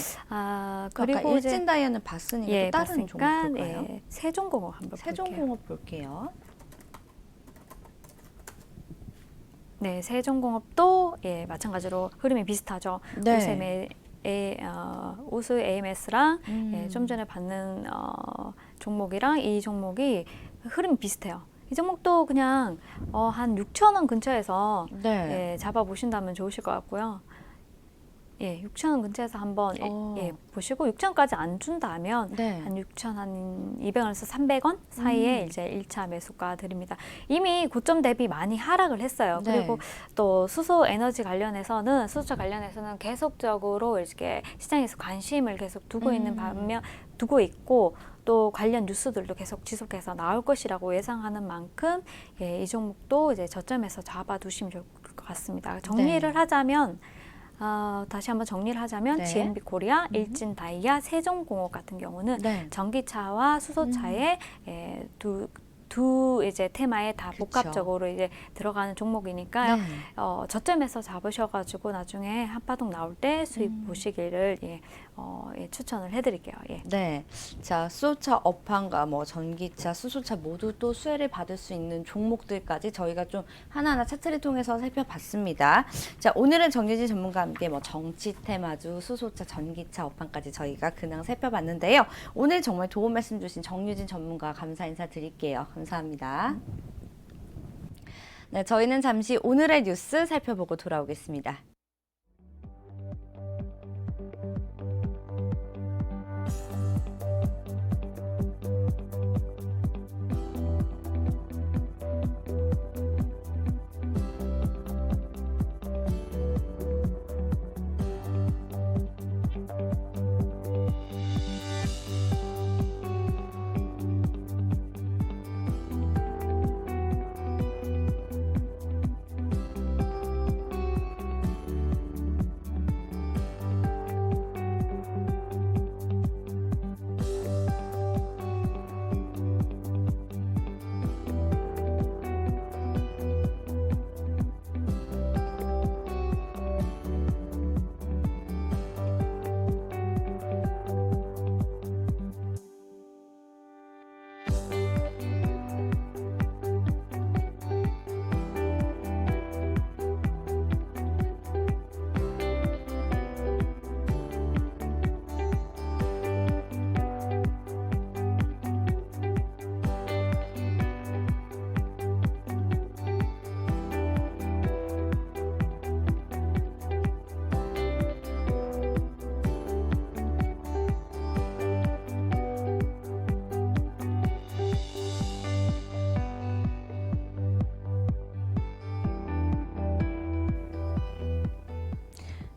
S2: 그리고
S1: 아까 일진 다이아는 봤으니까
S2: 예,
S1: 또 다른
S2: 봤으니까
S1: 종목 볼까요?
S2: 예, 세종공업 한번 볼게요.
S1: 세종공업 볼게요.
S2: 네, 세종공업도 예, 마찬가지로 흐름이 비슷하죠.
S1: 네.
S2: 우세 우수 AMS랑 예, 좀 전에 받는 종목이랑 이 종목이 흐름이 비슷해요. 이 종목도 그냥 한 6,000원 근처에서
S1: 네.
S2: 예, 잡아보신다면 좋으실 것 같고요. 예, 6,000원 근처에서 한번 예, 보시고 6,000원까지 안 준다면
S1: 네.
S2: 한 6,000원 한 200원에서 300원 사이에 이제 1차 매수가 드립니다. 이미 고점 대비 많이 하락을 했어요.
S1: 네.
S2: 그리고 또 수소 에너지 관련해서는 수소차 관련해서는 계속적으로 이렇게 시장에서 관심을 계속 두고 있는 반면 두고 있고 또 관련 뉴스들도 계속 지속해서 나올 것이라고 예상하는 만큼 예, 이 종목도 이제 저점에서 잡아두시면 좋을 것 같습니다. 정리를 하자면 다시 한번 정리를 하자면
S1: 네.
S2: GMB 코리아, 일진다이아, 세종공업 같은 경우는
S1: 네.
S2: 전기차와 수소차의 두 이제 테마에 다
S1: 그쵸.
S2: 복합적으로 이제 들어가는 종목이니까요.
S1: 네.
S2: 저점에서 잡으셔가지고 나중에 한파동 나올 때 수익 보시기를 예, 추천을 해드릴게요. 예.
S1: 네. 자, 수소차 업황과 뭐 전기차, 수소차 모두 또 수혜를 받을 수 있는 종목들까지 저희가 좀 하나하나 차트를 통해서 살펴봤습니다. 자, 오늘은 정유진 전문가와 함께 뭐 정치 테마주, 수소차, 전기차 업황까지 저희가 근황 살펴봤는데요. 오늘 정말 좋은 말씀 주신 정유진 전문가 감사 인사드릴게요. 감사합니다. 네, 저희는 잠시 오늘의 뉴스 살펴보고 돌아오겠습니다.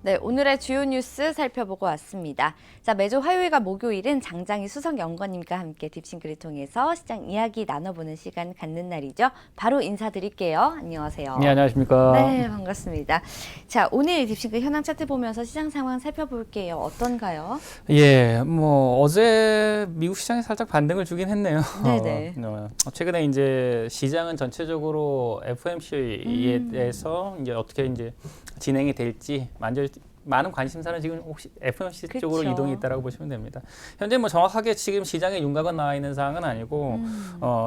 S1: 네, 오늘의 주요 뉴스 살펴보고 왔습니다. 자, 매주 화요일과 목요일은 장장희 수석 연구원님과 함께 딥싱크를 통해서 시장 이야기 나눠보는 시간 갖는 날이죠. 바로 인사드릴게요. 안녕하세요.
S3: 네, 안녕하십니까.
S1: 네, 반갑습니다. 자, 오늘 딥싱크 현황 차트 보면서 시장 상황 살펴볼게요. 어떤가요?
S3: 예, 뭐 어제 미국 시장이 살짝 반등을 주긴 했네요.
S1: 네네.
S3: 최근에 이제 시장은 전체적으로 FOMC에 대해서 이제 어떻게 이제 진행이 될지 많은 관심사는 지금 혹시 FOMC
S1: 그쵸.
S3: 쪽으로 이동이 있다라고 보시면 됩니다. 현재 뭐 정확하게 지금 시장에 윤곽은 나와 있는 상황은 아니고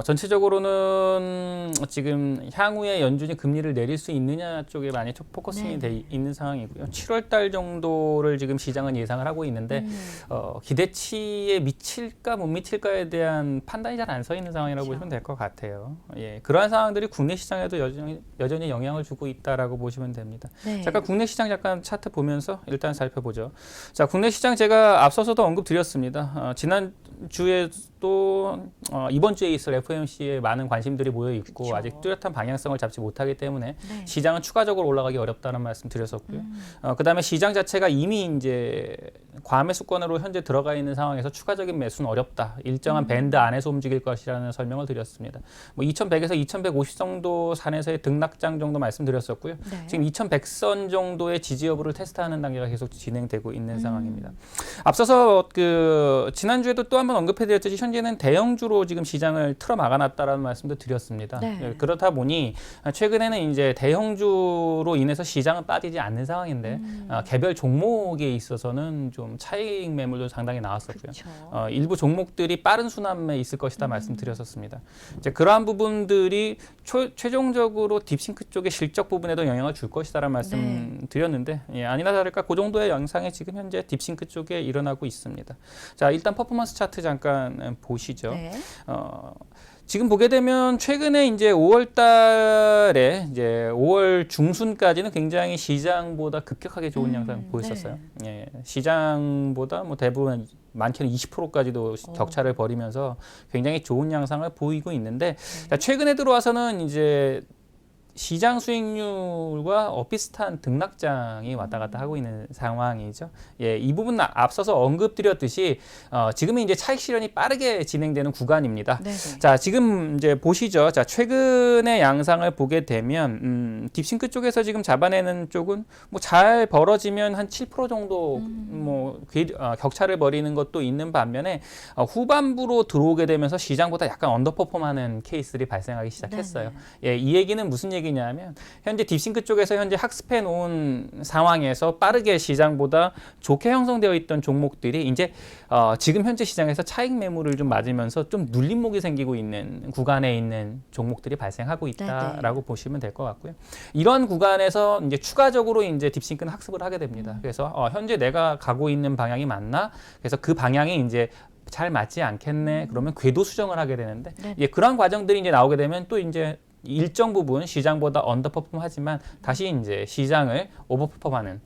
S3: 전체적으로는 지금 향후에 연준이 금리를 내릴 수 있느냐 쪽에 많이 포커싱이 돼 있는 상황이고요. 7월 달 정도를 지금 시장은 예상을 하고 있는데 기대치에 미칠까 못 미칠까에 대한 판단이 잘 안 서 있는 상황이라고 보시면 될 것 같아요. 예, 그러한 상황들이 국내 시장에도 여전히 영향을 주고 있다라고 보시면 됩니다.
S1: 네.
S3: 잠깐 국내 시장 잠깐 차트 보면서 일단 살펴보죠. 자, 국내 시장 제가 앞서서도 언급드렸습니다. 지난 주에도 이번 주에 있을 FOMC에 많은 관심들이 모여 있고
S1: 그쵸.
S3: 아직 뚜렷한 방향성을 잡지 못하기 때문에
S1: 네.
S3: 시장은 추가적으로 올라가기 어렵다는 말씀 드렸었고요. 그다음에 시장 자체가 이미 이제 과매수권으로 현재 들어가 있는 상황에서 추가적인 매수는 어렵다. 일정한 밴드 안에서 움직일 것이라는 설명을 드렸습니다. 뭐 2100에서 2150 정도 선에서의 등락장 정도 말씀드렸었고요.
S1: 네.
S3: 지금 2100선 정도의 지지 여부를 테스트하는 단계가 계속 진행되고 있는 상황입니다. 앞서서 지난주에도 또 한 번 언급해드렸듯이 현재는 대형주로 지금 시장을 틀어 막아놨다라는 말씀도 드렸습니다.
S1: 네.
S3: 예, 그렇다 보니 최근에는 이제 대형주로 인해서 시장은 빠지지 않는 상황인데 개별 종목에 있어서는 좀 차익 매물도 상당히 나왔었고요.
S1: 그쵸.
S3: 일부 종목들이 빠른 순환매에 있을 것이다 말씀드렸었습니다. 이제 그러한 부분들이 최종적으로 딥싱크 쪽의 실적 부분에도 영향을 줄 것이다라는 말씀 드렸는데 아니나 다를까 그 정도의 양상이 지금 현재 딥싱크 쪽에 일어나고 있습니다. 자, 일단 퍼포먼스 차트 잠깐 보시죠.
S1: 네.
S3: 지금 보게 되면 최근에 이제 5월 달에 이제 5월 중순까지는 굉장히 시장보다 급격하게 좋은 양상 보였었어요. 예, 시장보다 뭐 대부분 많게는 20%까지도 격차를 벌이면서 굉장히 좋은 양상을 보이고 있는데 자, 최근에 들어와서는 이제 시장 수익률과 비슷한 등락장이 왔다 갔다 하고 있는 상황이죠. 예, 이 부분 앞서서 언급드렸듯이 지금은 이제 차익 실현이 빠르게 진행되는 구간입니다.
S1: 네네.
S3: 자, 지금 이제 보시죠. 자, 최근의 양상을 보게 되면 딥싱크 쪽에서 지금 잡아내는 쪽은 뭐 잘 벌어지면 한 7% 정도 뭐 격차를 벌이는 것도 있는 반면에 후반부로 들어오게 되면서 시장보다 약간 언더퍼폼하는 케이스들이 발생하기 시작했어요. 예, 이 얘기는 무슨 얘기냐면 현재 딥싱크 쪽에서 현재 학습해 놓은 상황에서 빠르게 시장보다 좋게 형성되어 있던 종목들이 이제 지금 현재 시장에서 차익 매물을 좀 맞으면서 좀 눌림목이 생기고 있는 구간에 있는 종목들이 발생하고 있다라고 보시면 될 것 같고요. 이런 구간에서 이제 추가적으로 이제 딥싱크는 학습을 하게 됩니다. 그래서 현재 내가 가고 있는 방향이 맞나? 그래서 그 방향이 이제 잘 맞지 않겠네. 그러면 궤도 수정을 하게 되는데 예, 그런 과정들이 이제 나오게 되면 또 이제 일정 부분 시장보다 언더퍼폼하지만 다시 이제 시장을 오버퍼폼하는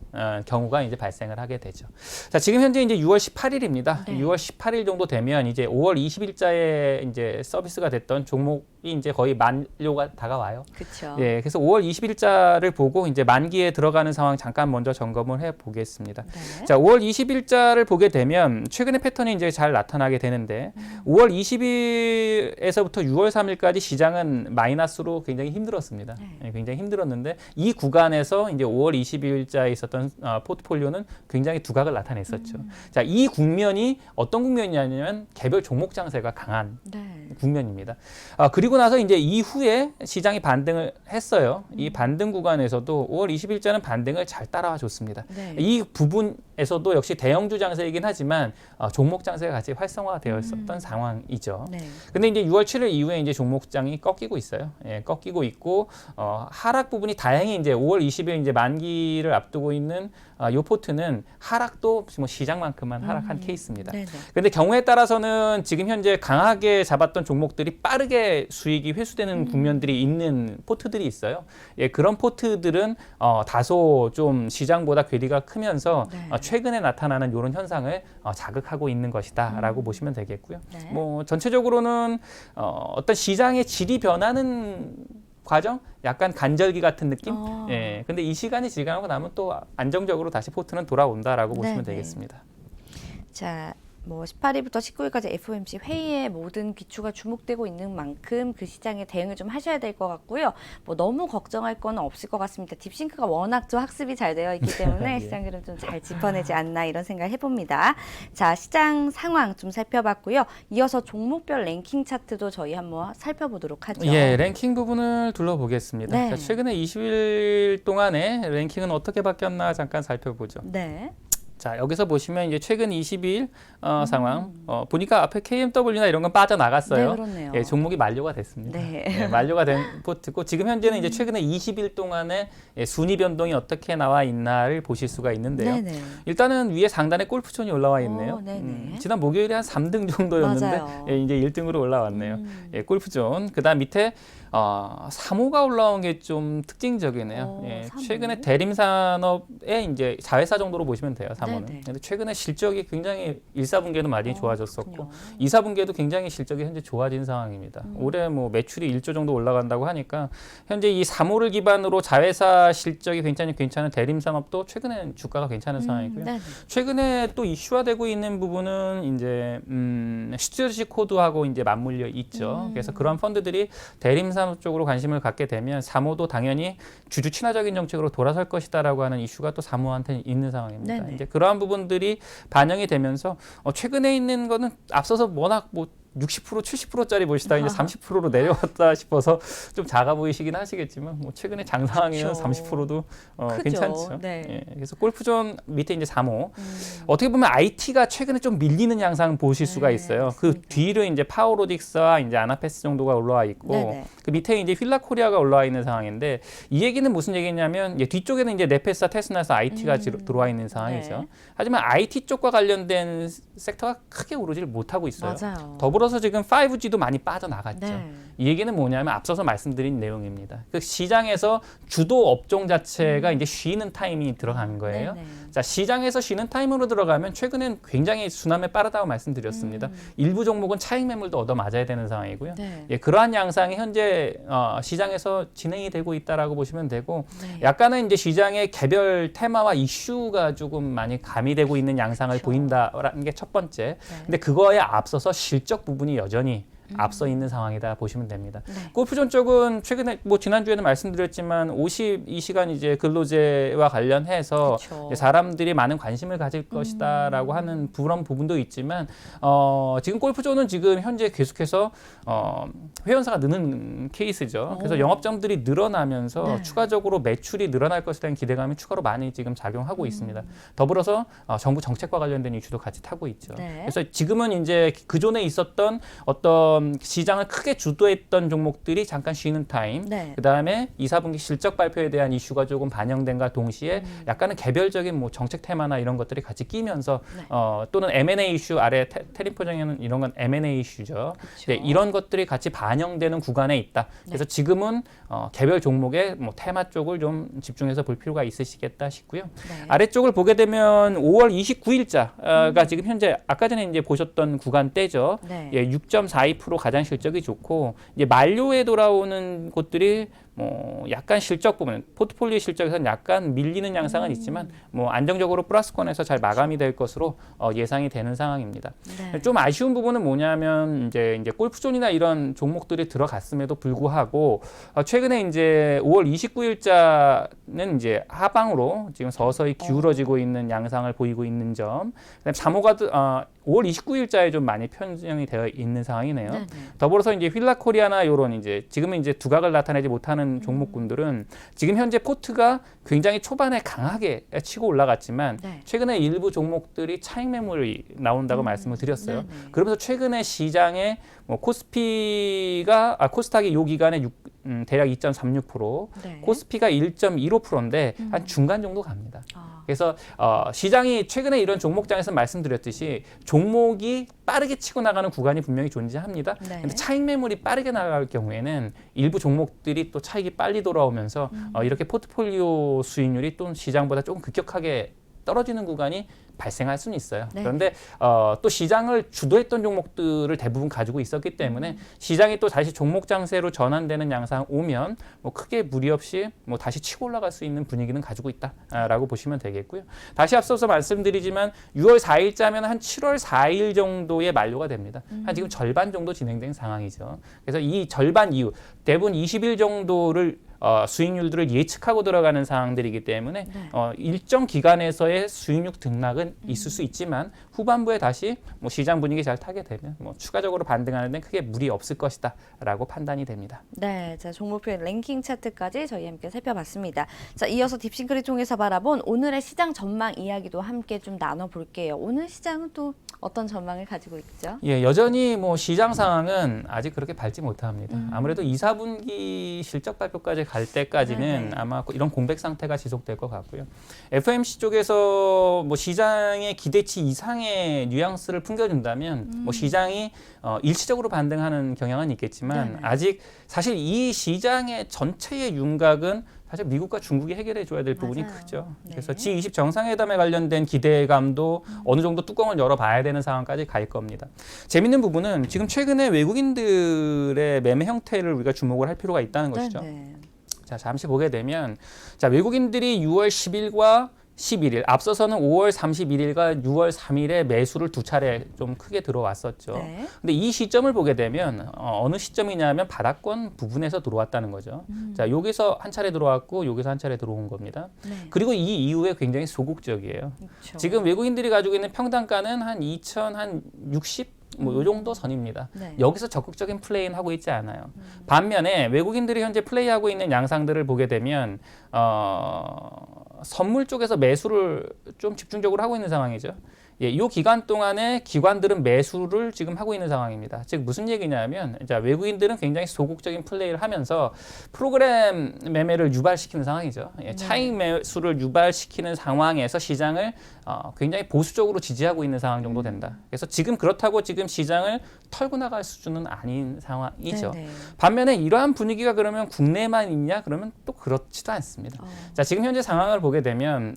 S3: 경우가 이제 발생을 하게 되죠. 자, 지금 현재 이제 6월 18일입니다. 6월 18일 정도 되면 이제 5월 20일자에 이제 서비스가 됐던 종목이 이제 거의 만료가 다가와요.
S1: 그렇죠.
S3: 예, 그래서 5월 20일자를 보고 이제 만기에 들어가는 상황 잠깐 먼저 점검을 해 보겠습니다.
S1: 네.
S3: 자, 5월 20일자를 보게 되면 최근의 패턴이 이제 잘 나타나게 되는데 5월 20일에서부터 6월 3일까지 시장은 마이너스로 굉장히 힘들었습니다. 예, 굉장히 힘들었는데 이 구간에서 이제 5월 20일자에 있었던 포트폴리오는 굉장히 두각을 나타냈었죠. 자, 이 국면이 어떤 국면이냐면 개별 종목 장세가 강한 국면입니다. 그리고 나서 이제 이후에 시장이 반등을 했어요. 이 반등 구간에서도 5월 20일자는 반등을 잘 따라와 줬습니다. 이 부분에서도 역시 대형주 장세이긴 하지만 종목 장세가 같이 활성화되어 있었던 상황이죠. 근데 이제 6월 7일 이후에 이제 종목장이 꺾이고 있어요. 예, 꺾이고 있고 하락 부분이 다행히 이제 5월 20일 이제 만기를 앞두고 있는 요 포트는 하락도 뭐 시장만큼만 하락한 케이스입니다. 근데 경우에 따라서는 지금 현재 강하게 잡았던 종목들이 빠르게 수익이 회수되는 국면들이 있는 포트들이 있어요. 예, 그런 포트들은 다소 좀 시장보다 괴리가 크면서 최근에 나타나는 이런 현상을 자극하고 있는 것이다라고 보시면 되겠고요. 뭐 전체적으로는 어떤 시장의 질이 변하는 과정? 약간 간절기 같은 느낌? 예. 근데 이 시간이 지나고 나면 또 안정적으로 다시 포트는 돌아온다라고 보시면 되겠습니다.
S1: 자, 뭐 18일부터 19일까지 FOMC 회의에 모든 기추가 주목되고 있는 만큼 그 시장에 대응을 좀 하셔야 될 것 같고요. 뭐 너무 걱정할 건 없을 것 같습니다. 딥싱크가 워낙 좀 학습이 잘 되어 있기 때문에
S3: 예.
S1: 시장 그럼 좀 잘 짚어내지 않나 이런 생각을 해봅니다. 자, 시장 상황 좀 살펴봤고요. 이어서 종목별 랭킹 차트도 저희 한번 살펴보도록 하죠.
S3: 예, 랭킹 부분을 둘러보겠습니다.
S1: 네.
S3: 자, 최근에 20일 동안에 랭킹은 어떻게 바뀌었나 잠깐 살펴보죠.
S1: 네.
S3: 자, 여기서 보시면 이제 최근 22일 상황 보니까 앞에 KMW나 이런 건 빠져나갔어요.
S1: 네, 그렇네요.
S3: 예, 종목이 만료가 됐습니다.
S1: 네.
S3: 예, 만료가 된 포트고 지금 현재는 이제 최근에 20일 동안에 순위 변동이 어떻게 나와 있나를 보실 수가 있는데요.
S1: 네네.
S3: 일단은 위에 상단에 골프촌이 올라와 있네요.
S1: 네네.
S3: 지난 목요일에 한 3등 정도였는데
S1: 맞아요.
S3: 예, 이제 1등으로 올라왔네요. 예, 골프존. 그다음 밑에 3호가 올라온 게 좀 특징적이네요. 예,
S1: 3호.
S3: 최근에 대림산업의 이제 자회사 정도로 보시면 돼요. 3호는.
S1: 네네.
S3: 근데 최근에 실적이 굉장히 1, 4분기에도 많이 좋아졌었고
S1: 그렇군요.
S3: 2, 4분기에도 굉장히 실적이 현재 좋아진 상황입니다. 올해 뭐 매출이 1조 정도 올라간다고 하니까 현재 이 3호를 기반으로 자회사 실적이 굉장히 괜찮은 대림산업도 최근에 주가가 괜찮은 상황이고요.
S1: 네네.
S3: 최근에 또 이슈화되고 있는 부분은 이제 스튜어디십 코드하고 이제 맞물려 있죠. 그래서 그런 펀드들이 대림산업 쪽으로 관심을 갖게 되면 사모도 당연히 주주 친화적인 정책으로 돌아설 것이다라고 하는 이슈가 또 사모한테 있는 상황입니다.
S1: 네네.
S3: 이제 그러한 부분들이 반영이 되면서 최근에 있는 거는 앞서서 워낙 뭐 60% 70%짜리 보시다가 이제 30%로 내려왔다 싶어서 좀 작아 보이시긴 하시겠지만 뭐 최근에 장상황에는
S1: 그쵸.
S3: 30%도
S1: 크죠.
S3: 괜찮죠.
S1: 네.
S3: 예, 그래서 골프존 밑에 이제 3호 어떻게 보면 IT가 최근에 좀 밀리는 양상 보실 수가 있어요.
S1: 맞습니다.
S3: 그 뒤로 이제 파워로딕스와 이제 아나페스 정도가 올라와 있고
S1: 네네.
S3: 그 밑에 이제 휠라코리아가 올라와 있는 상황인데 이 얘기는 무슨 얘기냐면 뒤쪽에는 이제 네페스와 테스나에서 IT가 들어와 있는 상황이죠.
S1: 네.
S3: 하지만 IT 쪽과 관련된 섹터가 크게 오르지를 못하고 있어요.
S1: 맞아요.
S3: 더불어서 지금 5G도 많이 빠져나갔죠.
S1: 네.
S3: 이 얘기는 뭐냐면 앞서서 말씀드린 내용입니다. 그 시장에서 주도 업종 자체가 이제 쉬는 타임이 들어간 거예요.
S1: 네네.
S3: 자, 시장에서 쉬는 타임으로 들어가면 최근엔 굉장히 순환에 빠르다고 말씀드렸습니다. 일부 종목은 차익 매물도 얻어 맞아야 되는 상황이고요.
S1: 네.
S3: 예, 그러한 양상이 현재 시장에서 진행이 되고 있다라고 보시면 되고
S1: 네.
S3: 약간은 이제 시장의 개별 테마와 이슈가 조금 많이 가미되고 있는 양상을
S1: 그렇죠.
S3: 보인다라는 게 첫 번째.
S1: 네.
S3: 근데 그거에 앞서서 실적 부분이 여전히 앞서 있는 상황이다 보시면 됩니다.
S1: 네.
S3: 골프존 쪽은 최근에 뭐 지난주에는 말씀드렸지만 52시간 이제 근로제와 관련해서
S1: 그쵸.
S3: 이제 사람들이 많은 관심을 가질 것이다라고 하는 그런 부분도 있지만 지금 골프존은 지금 현재 계속해서 회원사가 느는 케이스죠. 그래서 영업점들이 늘어나면서
S1: 네.
S3: 추가적으로 매출이 늘어날 것이라는 기대감이 추가로 많이 지금 작용하고 있습니다. 더불어서 정부 정책과 관련된 이슈도 같이 타고 있죠.
S1: 네.
S3: 그래서 지금은 이제 그전에 있었던 어떤 시장을 크게 주도했던 종목들이 잠깐 쉬는 타임,
S1: 네.
S3: 그다음에 2, 4분기 실적 발표에 대한 이슈가 조금 반영된과 동시에 약간은 개별적인 뭐 정책 테마나 이런 것들이 같이 끼면서
S1: 네.
S3: 또는 M&A 이슈 아래 테리포정에는 이런 건 M&A 이슈죠. 네, 이런 것들이 같이 반영되는 구간에 있다. 그래서 지금은 개별 종목의 뭐 테마 쪽을 좀 집중해서 볼 필요가 있으시겠다 싶고요.
S1: 네.
S3: 아래쪽을 보게 되면 5월 29일자가 지금 현재 아까 전에 이제 보셨던 구간대죠.
S1: 네.
S3: 예, 6.42% 가장 실적이 좋고 이제 만료에 돌아오는 곳들이 뭐 약간 실적 부분, 포트폴리오 실적에서는 약간 밀리는 양상은 있지만 뭐 안정적으로 플러스권에서 잘 마감이 될 것으로 예상이 되는 상황입니다.
S1: 네.
S3: 좀 아쉬운 부분은 뭐냐면 이제 골프존이나 이런 종목들이 들어갔음에도 불구하고 최근에 이제 5월 29일자는 이제 하방으로 지금 서서히 기울어지고 있는 양상을 보이고 있는 점. 그다음에 3호가 5월 29일자에 좀 많이 편중이 되어 있는 상황이네요.
S1: 네네.
S3: 더불어서 이제 휠라코리아나 이런 이제 지금은 이제 두각을 나타내지 못하는 종목군들은 지금 현재 포트가 굉장히 초반에 강하게 치고 올라갔지만
S1: 네.
S3: 최근에 일부 종목들이 차익 매물이 나온다고 말씀을 드렸어요.
S1: 네네.
S3: 그러면서 최근에 시장에 뭐 코스닥이 요 기간에 대략 2.36%,
S1: 네.
S3: 코스피가 1.15%인데 한 중간 정도 갑니다.
S1: 아,
S3: 그래서 시장이 최근에 이런 종목장에서 말씀드렸듯이 종목이 빠르게 치고 나가는 구간이 분명히 존재합니다.
S1: 네.
S3: 근데 차익 매물이 빠르게 나갈 경우에는 일부 종목들이 또 차익이 빨리 돌아오면서 이렇게 포트폴리오 수익률이 또 시장보다 조금 급격하게 떨어지는 구간이 발생할 수는 있어요.
S1: 네.
S3: 그런데 또 시장을 주도했던 종목들을 대부분 가지고 있었기 때문에 시장이 또 다시 종목 장세로 전환되는 양상 오면 뭐 크게 무리 없이 뭐 다시 치고 올라갈 수 있는 분위기는 가지고 있다라고 보시면 되겠고요. 다시 앞서서 말씀드리지만 6월 4일자면 한 7월 4일 정도에 만료가 됩니다. 한 지금 절반 정도 진행된 상황이죠. 그래서 이 절반 이후 대부분 20일 정도를 수익률들을 예측하고 들어가는 상황들이기 때문에
S1: 네.
S3: 일정 기간에서의 수익률 등락은 있을 수 있지만 후반부에 다시 뭐 시장 분위기 잘 타게 되면 뭐 추가적으로 반등하는 데는 크게 무리 없을 것이다라고 판단이 됩니다.
S1: 네, 자 종목별 랭킹 차트까지 저희 함께 살펴봤습니다. 자, 이어서 딥싱크를 통해서 바라본 오늘의 시장 전망 이야기도 함께 좀 나눠볼게요. 오늘 시장은 또 어떤 전망을 가지고 있죠?
S3: 예, 여전히 뭐 시장 상황은 아직 그렇게 밝지 못합니다. 아무래도 2, 4분기 실적 발표까지 갈 때까지는
S1: 네네.
S3: 아마 이런 공백 상태가 지속될 것 같고요. FOMC 쪽에서 뭐 시장의 기대치 이상의 뉘앙스를 풍겨준다면 뭐 시장이 일시적으로 반등하는 경향은 있겠지만
S1: 네네.
S3: 아직 사실 이 시장의 전체의 윤곽은 사실 미국과 중국이 해결해 줘야 될 부분이
S1: 맞아요.
S3: 크죠.
S1: 네.
S3: 그래서 G20 정상회담에 관련된 기대감도 어느 정도 뚜껑을 열어봐야 되는 상황까지 갈 겁니다. 재밌는 부분은 지금 최근에 외국인들의 매매 형태를 우리가 주목을 할 필요가 있다는 것이죠.
S1: 네.
S3: 자, 잠시 보게 되면 자, 외국인들이 6월 10일과 11일, 앞서서는 5월 31일과 6월 3일에 매수를 두 차례 좀 크게 들어왔었죠.
S1: 네.
S3: 근데 이 시점을 보게 되면 어느 시점이냐면 바닥권 부분에서 들어왔다는 거죠. 자, 여기서 한 차례 들어왔고 여기서 한 차례 들어온 겁니다.
S1: 네.
S3: 그리고 이 이후에 굉장히 소극적이에요.
S1: 그렇죠.
S3: 지금 외국인들이 가지고 있는 평단가는 한 2,060 뭐 요 정도 선입니다.
S1: 네.
S3: 여기서 적극적인 플레이는 하고 있지 않아요. 반면에 외국인들이 현재 플레이하고 있는 양상들을 보게 되면 선물 쪽에서 매수를 좀 집중적으로 하고 있는 상황이죠. 예, 이 기간 동안에 기관들은 매수를 지금 하고 있는 상황입니다. 즉 무슨 얘기냐면 자, 외국인들은 굉장히 소극적인 플레이를 하면서 프로그램 매매를 유발시키는 상황이죠. 예, 차익 매수를 유발시키는 상황에서 시장을 굉장히 보수적으로 지지하고 있는 상황 정도 된다. 그래서 지금 그렇다고 지금 시장을 털고 나갈 수준은 아닌 상황이죠.
S1: 네네.
S3: 반면에 이러한 분위기가 그러면 국내만 있냐? 그러면 또 그렇지도 않습니다. 자, 지금 현재 상황을 보게 되면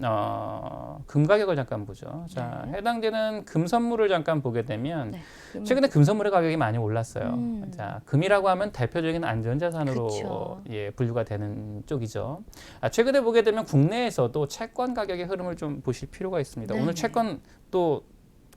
S3: 금 가격을 잠깐 보죠. 자, 해당되는 금 선물을 잠깐 보게 되면
S1: 네.
S3: 최근에 금 선물의 가격이 많이 올랐어요.
S1: 음.
S3: 자, 금이라고 하면 대표적인 안전자산으로
S1: 그쵸.
S3: 예, 분류가 되는 쪽이죠. 최근에 보게 되면 국내에서도 채권 가격의 흐름을 좀 보실 필요가 있습니다.
S1: 네네.
S3: 오늘 채권 또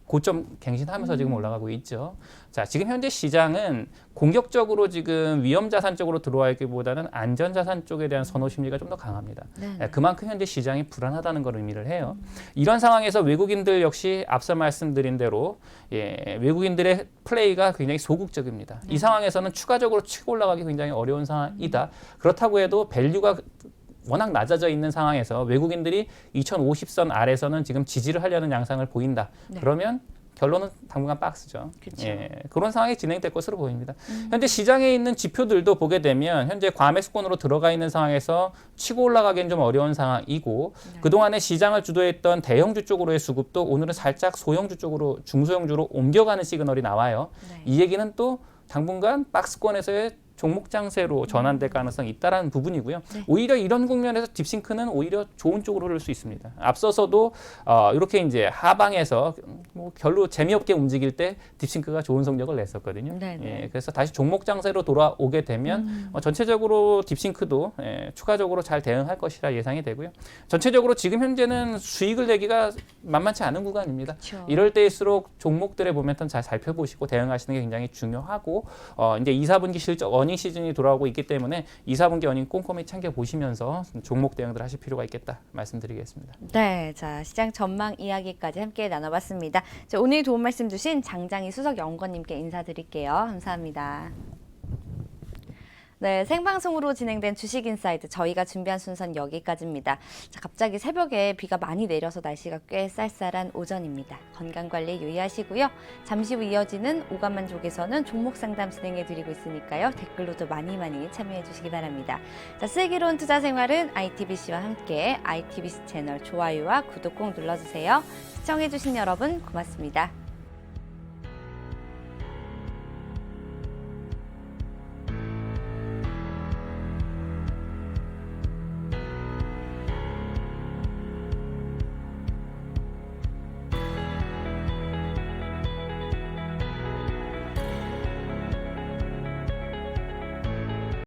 S3: 고점 갱신하면서 지금 올라가고 있죠. 자, 지금 현재 시장은 공격적으로 지금 위험 자산 쪽으로 들어와 있기보다는 안전 자산 쪽에 대한 선호 심리가 좀 더 강합니다.
S1: 네네.
S3: 그만큼 현재 시장이 불안하다는 걸 의미를 해요. 이런 상황에서 외국인들 역시 앞서 말씀드린 대로 예, 외국인들의 플레이가 굉장히 소극적입니다. 이 상황에서는 추가적으로 치고 올라가기 굉장히 어려운 상황이다. 그렇다고 해도 밸류가 워낙 낮아져 있는 상황에서 외국인들이 2050선 아래서는 지금 지지를 하려는 양상을 보인다.
S1: 네.
S3: 그러면 결론은 당분간 박스죠.
S1: 그쵸.
S3: 예, 그런 상황이 진행될 것으로 보입니다. 현재 시장에 있는 지표들도 보게 되면 현재 과매수권으로 들어가 있는 상황에서 치고 올라가기엔 좀 어려운 상황이고 그동안에 시장을 주도했던 대형주 쪽으로의 수급도 오늘은 살짝 소형주 쪽으로 중소형주로 옮겨가는 시그널이 나와요.
S1: 네.
S3: 이 얘기는 또 당분간 박스권에서의 종목 장세로 전환될 가능성이 있다라는 부분이고요.
S1: 네.
S3: 오히려 이런 국면에서 딥싱크는 오히려 좋은 쪽으로 흐를 수 있습니다. 앞서서도 이렇게 이제 하방에서 뭐 별로 재미없게 움직일 때 딥싱크가 좋은 성적을 냈었거든요.
S1: 네네.
S3: 예, 그래서 다시 종목 장세로 돌아오게 되면 전체적으로 딥싱크도 추가적으로 잘 대응할 것이라 예상이 되고요. 전체적으로 지금 현재는 수익을 내기가 만만치 않은 구간입니다.
S1: 그쵸.
S3: 이럴 때일수록 종목들의 모멘텀 잘 살펴보시고 대응하시는 게 굉장히 중요하고 이제 2, 4분기 실적 어닝 시즌이 돌아오고 있기 때문에 2, 4분기 어닝 꼼꼼히 챙겨보시면서 종목 대응들 하실 필요가 있겠다 말씀드리겠습니다.
S1: 네, 자 시장 전망 이야기까지 함께 나눠봤습니다. 자, 오늘 도움 말씀 주신 장장희 수석연구원님께 인사드릴게요. 감사합니다. 네, 생방송으로 진행된 주식인사이드 저희가 준비한 순서는 여기까지입니다. 자, 갑자기 새벽에 비가 많이 내려서 날씨가 꽤 쌀쌀한 오전입니다. 건강관리 유의하시고요. 잠시 후 이어지는 오감만족에서는 종목 상담 진행해드리고 있으니까요. 댓글로도 많이 참여해 주시기 바랍니다. 자, 슬기로운 투자 생활은 ITBC와 함께 ITBC 채널 좋아요와 구독 꼭 눌러주세요. 시청해주신 여러분 고맙습니다.